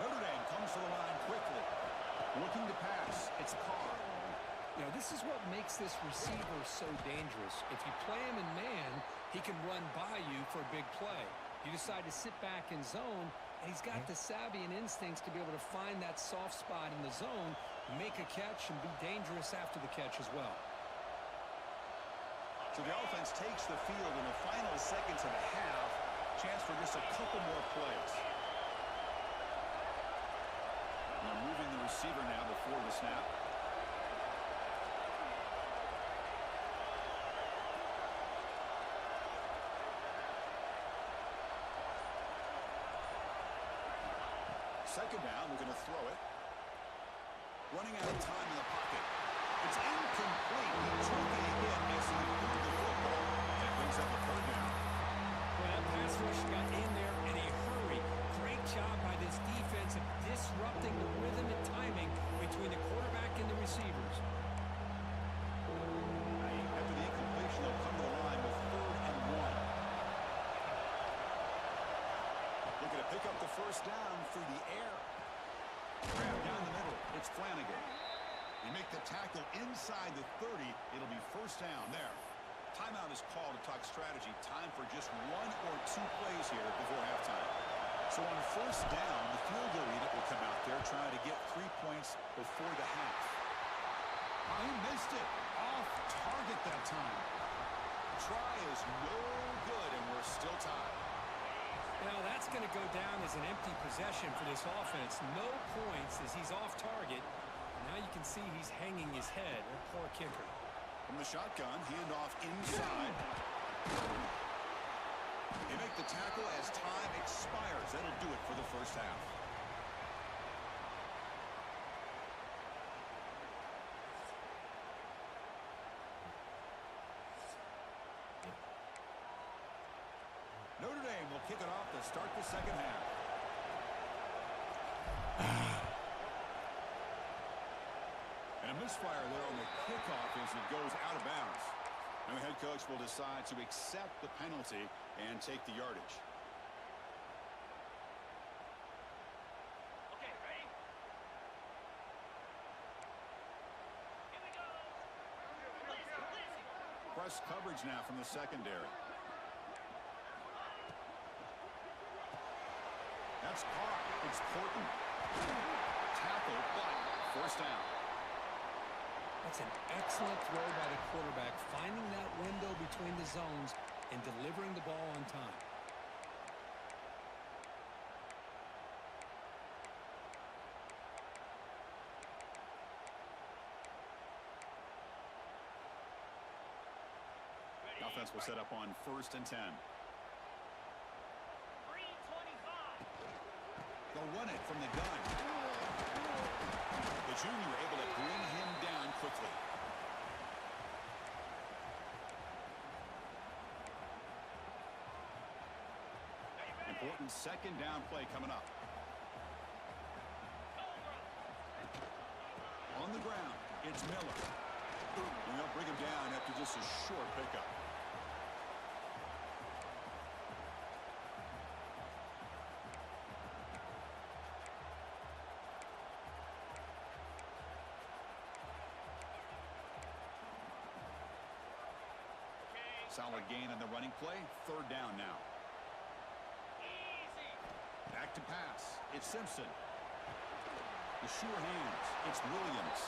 Notre Dame comes to the line quickly. Looking to pass. It's Carr. You know, this is what makes this receiver so dangerous. If you play him in man, he can run by you for a big play. You decide to sit back in zone, and he's got the savvy and instincts to be able to find that soft spot in the zone, make a catch, and be dangerous after the catch as well. So the offense takes the field in the final seconds of the half. Chance for just a couple more plays. And they're moving the receiver now before the snap. Second down, we're going to throw it. Running out of time in the pocket. It's incomplete. He took a hit as he threw the football. And it brings up a third down. Well, that pass rush got in there in a hurry. Great job by this defense of disrupting the rhythm and timing between the quarterback and the receivers. After the incompletion, they'll come to the line with 3rd and 1. Looking to pick up the first down through the air. Grab down the middle. It's Flanagan. You make the tackle inside the 30. It'll be first down there. Timeout is called to talk strategy. Time for just 1 or 2 plays here before halftime. So on first down, the field goal unit will come out there trying to get 3 points before the half. He missed it. Off target that time. Try is no good, and we're still tied. Now that's going to go down as an empty possession for this offense. No points as he's off target. Now you can see he's hanging his head. A poor kicker. From the shotgun, handoff inside. They make the tackle as time expires. That'll do it for the first half. Notre Dame will kick it off to start the second half. And a misfire there on the kickoff as it goes out of bounds. And the head coach will decide to accept the penalty and take the yardage. Okay, ready? Here we go. Press coverage now from the secondary. That's caught. It's Porton. Tackle, but first down. That's an excellent throw by the quarterback, finding that window between the zones and delivering the ball on time. The offense will set up on 1st and 10. 3:25. They'll run it from the gun. The junior able to bring him down quickly. Important second down play coming up. On the ground, it's Miller. And they'll bring him down after just a short pickup. Solid gain on the running play. 3rd down now. Back to pass. It's Simpson. The sure hands. It's Williams.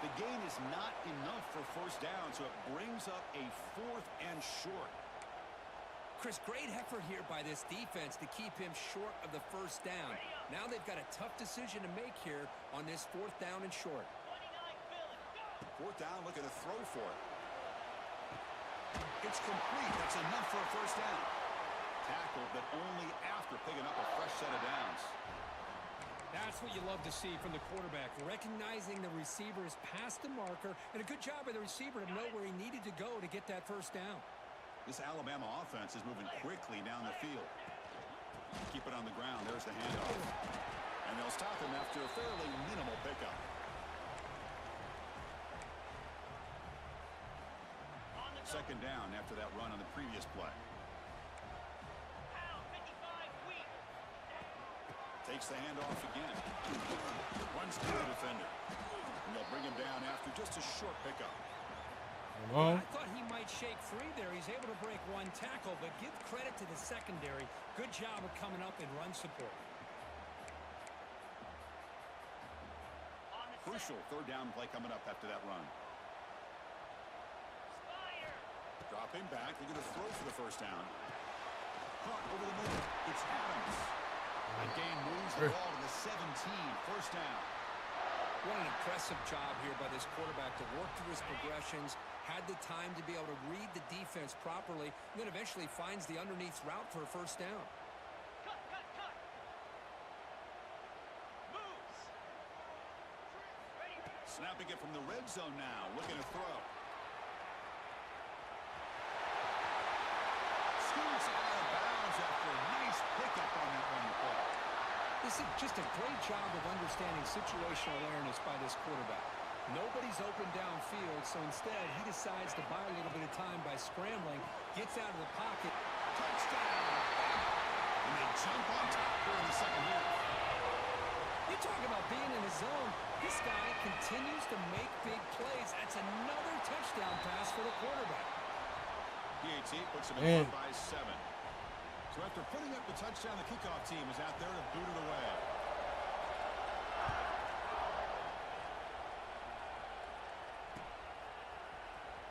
The gain is not enough for first down, so it brings up a 4th and short. Chris, great effort here by this defense to keep him short of the first down. Now they've got a tough decision to make here on this 4th down and short. 4th down, looking to throw for it. It's complete. That's enough for a first down. Tackled, but only after picking up a fresh set of downs. That's what you love to see from the quarterback, recognizing the receiver is past the marker, and a good job by the receiver to know where he needed to go to get that first down. This Alabama offense is moving quickly down the field. Keep it on the ground. There's the handoff. And they'll stop him after a fairly minimal pickup. Second down after that run on the previous play. Takes the handoff again. Runs through the defender. And they'll bring him down after just a short pickup. I thought he might shake free there. He's able to break one tackle, but give credit to the secondary. Good job of coming up in run support. Crucial third down play coming up after that run. Drop him back. They're going to throw for the first down. Caught over the middle. It's Adams. That game moves the ball to the 17. First down. What an impressive job here by this quarterback to work through his progressions, had the time to be able to read the defense properly, and then eventually finds the underneath route for a first down. Snapping it from the red zone now. Looking to throw. Scoots out of bounds after a nice pickup on that one play. This is just a great job of understanding situational awareness by this quarterback. Nobody's open downfield, so instead he decides to buy a little bit of time by scrambling, gets out of the pocket. Touchdown! And they jump on top here in the second half. You talk about being in the zone. This guy continues to make big plays. That's another touchdown pass for the quarterback. PAT puts him in by 7. So after putting up the touchdown, the kickoff team is out there to boot it away.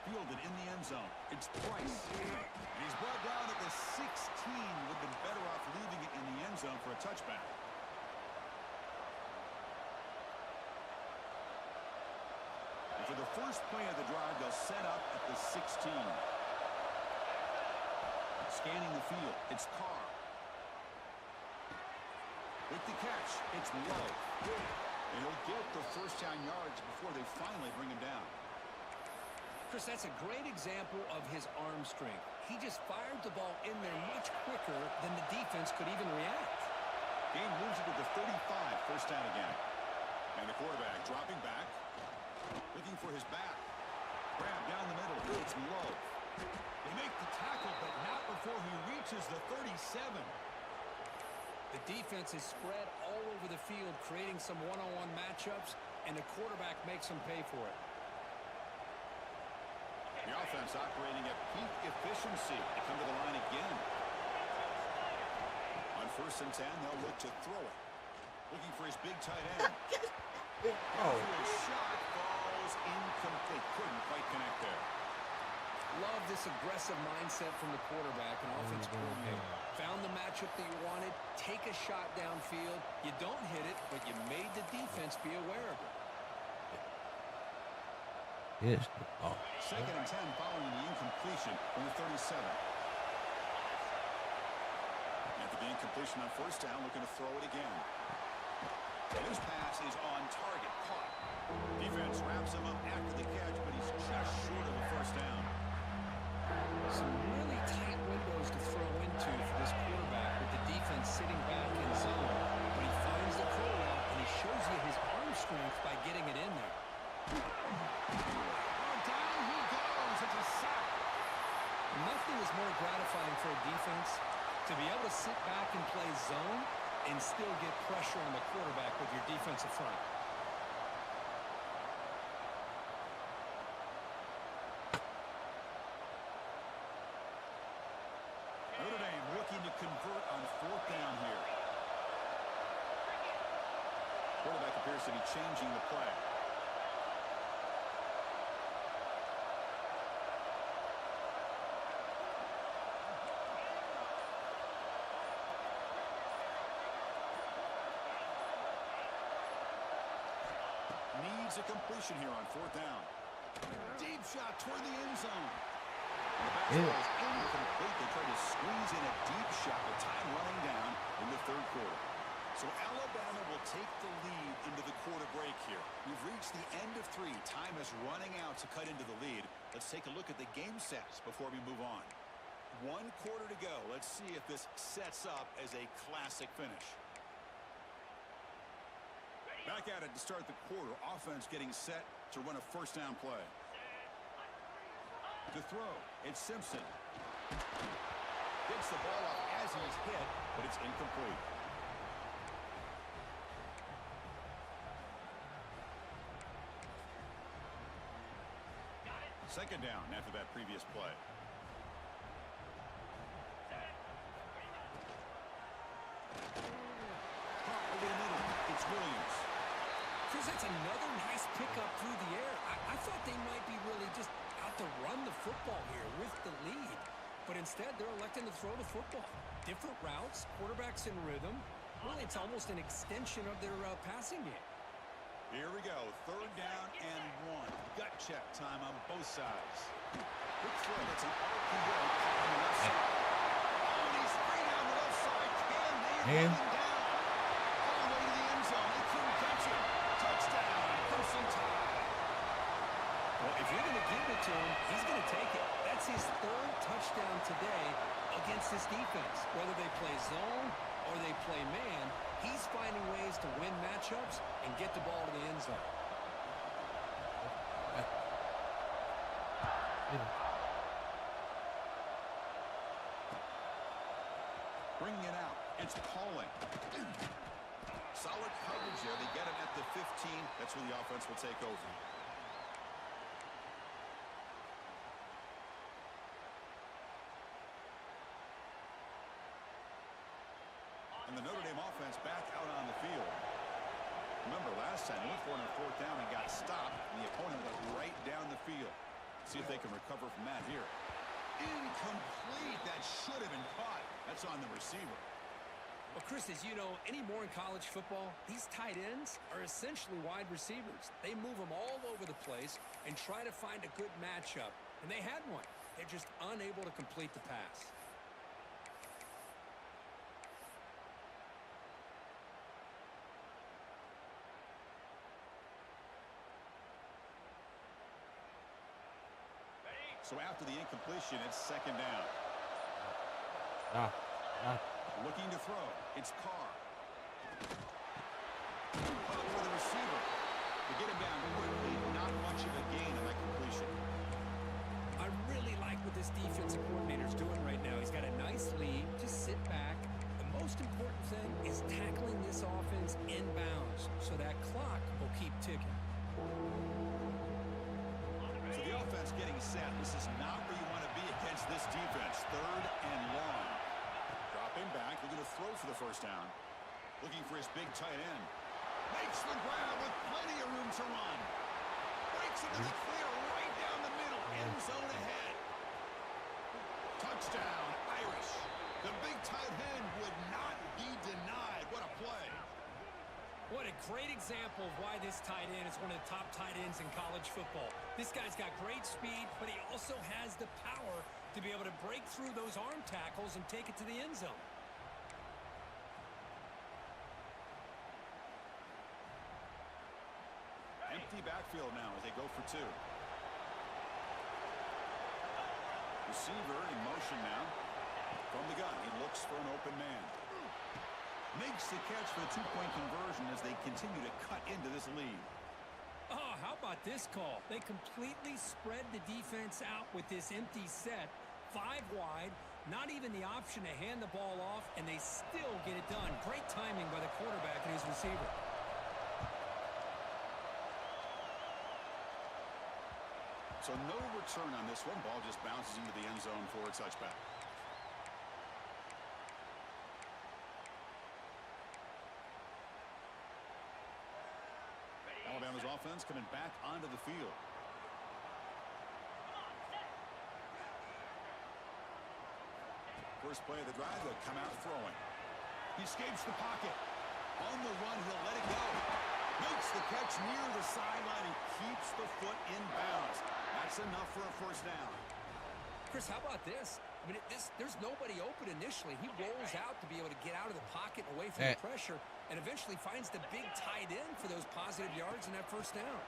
Fielded in the end zone. It's Price. And he's brought down at the 16. Would have been better off leaving it in the end zone for a touchback. And for the first play of the drive, they'll set up at the 16. Scanning the field, it's Carr. With the catch, it's Lowe. And he'll get the first down yards before they finally bring him down. Chris, that's a great example of his arm strength. He just fired the ball in there much quicker than the defense could even react. Game moves it to the 35, first down again. And the quarterback dropping back, looking for his back. Grab down the middle, it's Lowe. They make the tackle, but not before he reaches the 37. The defense is spread all over the field, creating some one-on-one matchups, and the quarterback makes them pay for it. The offense operating at peak efficiency. They come to the line again. On first and 10, they'll look to throw it. Looking for his big tight end. Shot falls incomplete. Couldn't quite connect there. Love this aggressive mindset from the quarterback and offensive coordinator. Found the matchup that you wanted, take a shot downfield. You don't hit it, but you made the defense be aware of it. Yes. Second and 10 following the incompletion from the 37. After the incompletion on first down, looking to throw it again. His pass is on target, caught. Defense wraps him up after the catch, but he's just short of the first down. Some really tight windows to throw into for this quarterback with the defense sitting back in zone. But he finds the throw out, and he shows you his arm strength by getting it in there. Down he goes. It's a sack. Nothing is more gratifying for a defense to be able to sit back and play zone and still get pressure on the quarterback with your defensive front. Notre Dame looking to convert on fourth down here. Quarterback appears to be changing the play. Needs a completion here on fourth down. Deep shot toward the end zone. The basketball is incomplete. They try to squeeze in a deep shot with time running down in the third quarter. So Alabama will take the lead into the quarter break here. We've reached the end of 3. Time is running out to cut into the lead. Let's take a look at the game sets before we move on. 1 quarter to go. Let's see if this sets up as a classic finish. Back at it to start the quarter. Offense getting set to run a first down play. To throw, it's Simpson. Gets the ball off as he's hit, but it's incomplete. Second down after that previous play. Caught over the middle. It's Williams. Chris, that's another nice pickup through the air. I thought they might be really just out to run the football here with the lead. But instead, they're electing to throw the football. Different routes, quarterbacks in rhythm. Really, it's almost an extension of their passing game. Here we go. 3rd down and 1. Gut check time on both sides. Quick throw. That's an RPO on the left side. Oh, and he's free down the left side. Can they run him down? All the way to the end zone. They couldn't catch him. Touchdown. Crimson Tide. Well, if you're going to give it to him, he's going to take it. That's his 3rd touchdown today against this defense. Whether they play zone or they play man, he's finding ways to win matchups and get the ball to the end zone. Bringing it out. It's Pauling. Solid coverage there. They get him at the 15. That's where the offense will take over. And the Notre Dame offense back out on the field. Remember last time, they went for it on 4th down and got stopped, and the opponent went right down the field. See if they can recover from that here. Incomplete. That should have been caught. That's on the receiver. Well, Chris, as you know, anymore in college football, these tight ends are essentially wide receivers. They move them all over the place and try to find a good matchup. And they had one. They're just unable to complete the pass. So after the incompletion, it's 2nd down. Looking to throw. It's Carr. Caught with the receiver. To get him down quickly, not much of a gain on that completion. I really like what this defensive coordinator's doing right now. He's got a nice lead. Just sit back. The most important thing is tackling this offense inbounds so that clock will keep ticking. So the offense getting set. This is not where you want to be against this defense. 3rd and long. Dropping back, looking to throw for the first down. Looking for his big tight end. Makes the grab with plenty of room to run. Breaks into the clear right down the middle. End zone ahead. Touchdown, Irish. The big tight end would not be denied. What a play. What a great example of why this tight end is one of the top tight ends in college football. This guy's got great speed, but he also has the power to be able to break through those arm tackles and take it to the end zone. Empty backfield now as they go for 2. Receiver in motion now. From the gun, he looks for an open man. Makes the catch for the 2-point conversion as they continue to cut into this lead. Oh, how about this call? They completely spread the defense out with this empty set. 5 wide, not even the option to hand the ball off, and they still get it done. Great timing by the quarterback and his receiver. So no return on this one. Ball just bounces into the end zone for a touchback. Alabama's offense coming back onto the field. First play of the drive, they'll come out throwing. He escapes the pocket. On the run, he'll let it go. Makes the catch near the sideline and keeps the foot in bounds. That's enough for a first down. Chris, how about this? I mean, there's nobody open initially. He rolls out to be able to get out of the pocket and away from the pressure and eventually finds the big tight end for those positive yards in that first down.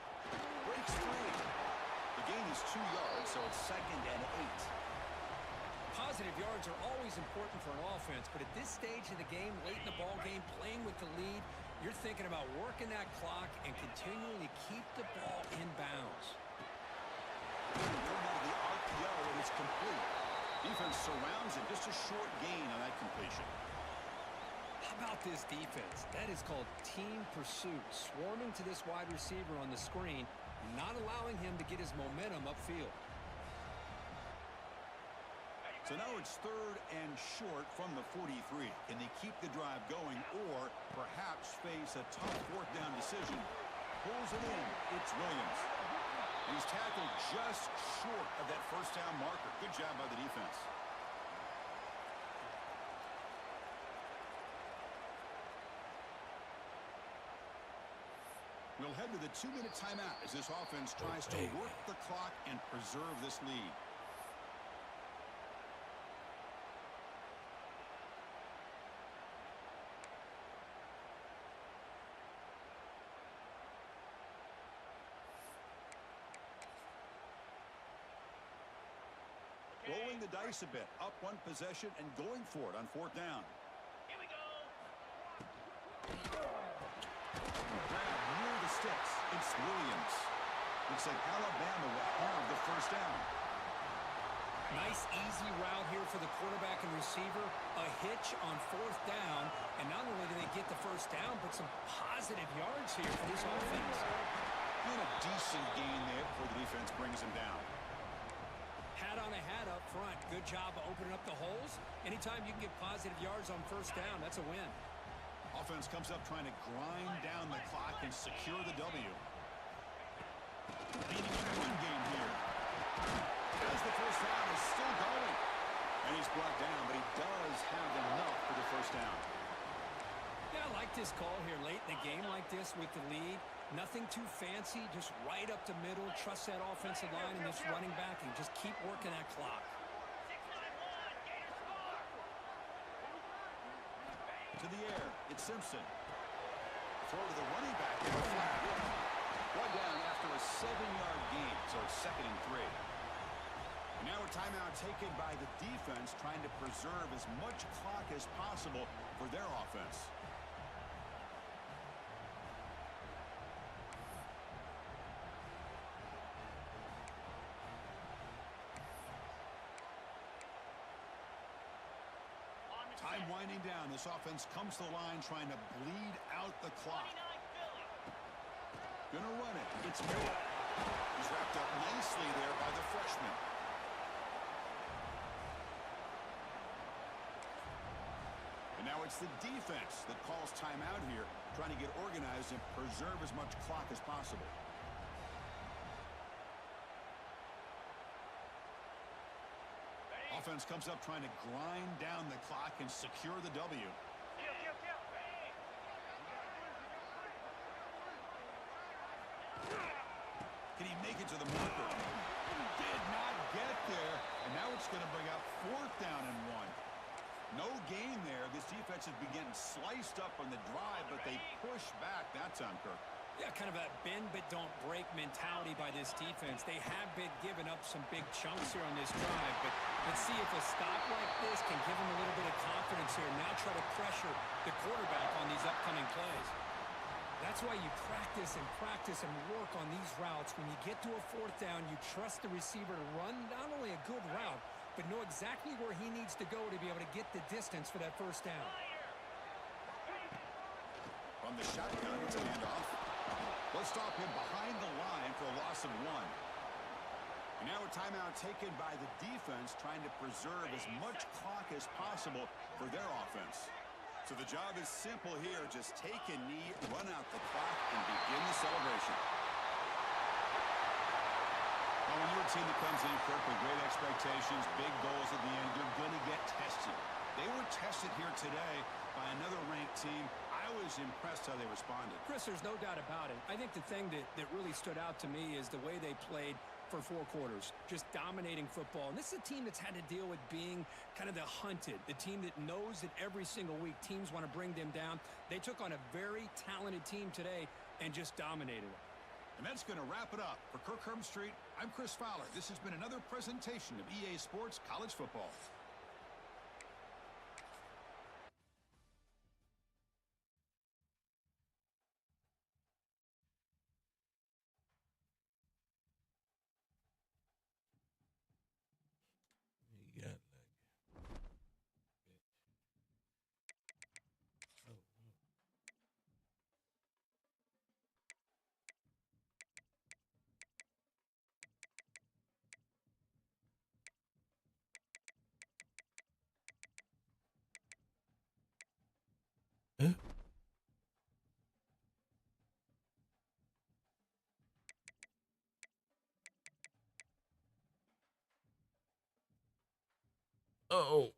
Breaks free. The gain is 2 yards, so it's 2nd and 8. Positive yards are always important for an offense, but at this stage of the game, late in the ball game, playing with the lead, you're thinking about working that clock and continuing to keep the ball in bounds. The RPO, and it's complete. Defense surrounds it. Just a short gain on that completion. How about this defense? That is called team pursuit. Swarming to this wide receiver on the screen, not allowing him to get his momentum upfield. So now it's 3rd and short from the 43. Can they keep the drive going or perhaps face a tough 4th down decision? Pulls it in. It's Williams. And he's tackled just short of that first down marker. Good job by the defense. We'll head to the 2-minute timeout as this offense tries to work the clock and preserve this lead. Rolling the dice a bit, up 1 possession and going for it on 4th down. Here we go. Grab near the sticks. It's Williams. Looks like Alabama will have the first down. Nice, easy route here for the quarterback and receiver. A hitch on 4th down, and not only do they get the first down, but some positive yards here for this offense. And a decent gain there before the defense brings him down. Hat on a hat up front. Good job of opening up the holes. Anytime you can get positive yards on first down, that's a win. Offense comes up trying to grind down the clock and secure the W. Leading in the run game here. As the first down is still going. And he's brought down, but he does have enough for the first down. Yeah, I like this call here late in the game like this with the lead. Nothing too fancy, just right up the middle. Trust that offensive line and this running back and just keep working that clock. To the air, it's Simpson. Throw to the running back in the flat. One down after a 7-yard gain, so it's 2nd and 3. And now a timeout taken by the defense trying to preserve as much clock as possible for their offense. Time winding down. This offense comes to the line trying to bleed out the clock. Gonna run it. It's Miller. He's wrapped up nicely there by the freshman. And now it's the defense that calls timeout here, trying to get organized and preserve as much clock as possible. Offense comes up trying to grind down the clock and secure the W. Can he make it to the marker? Did not get there. And now it's going to bring up 4th down and 1. No gain there. This defense has been getting sliced up on the drive, but they push back that time, Kirk. Yeah, kind of a bend but don't break mentality by this defense. They have been giving up some big chunks here on this drive, but let's see if a stop like this can give them a little bit of confidence here. Now try to pressure the quarterback on these upcoming plays. That's why you practice and work on these routes. When you get to a 4th down, you trust the receiver to run not only a good route, but know exactly where he needs to go to be able to get the distance for that first down. From the shotgun, it's a handoff. Let's stop him behind the line for a loss of 1. And now a timeout taken by the defense trying to preserve as much clock as possible for their offense. So the job is simple here. Just take a knee, run out the clock, and begin the celebration. Well, when you're a team that comes in, Kirk, with great expectations, big goals at the end, you're going to get tested. They were tested here today by another ranked team. I was impressed how they responded. Chris, there's no doubt about it. I think the thing that really stood out to me is the way they played for 4 quarters, just dominating football. And this is a team that's had to deal with being kind of the hunted, the team that knows that every single week teams want to bring them down. They took on a very talented team today and just dominated it. And that's going to wrap it up. For Kirk Herbstreit, I'm Chris Fowler. This has been another presentation of EA Sports College Football. You got like, oh.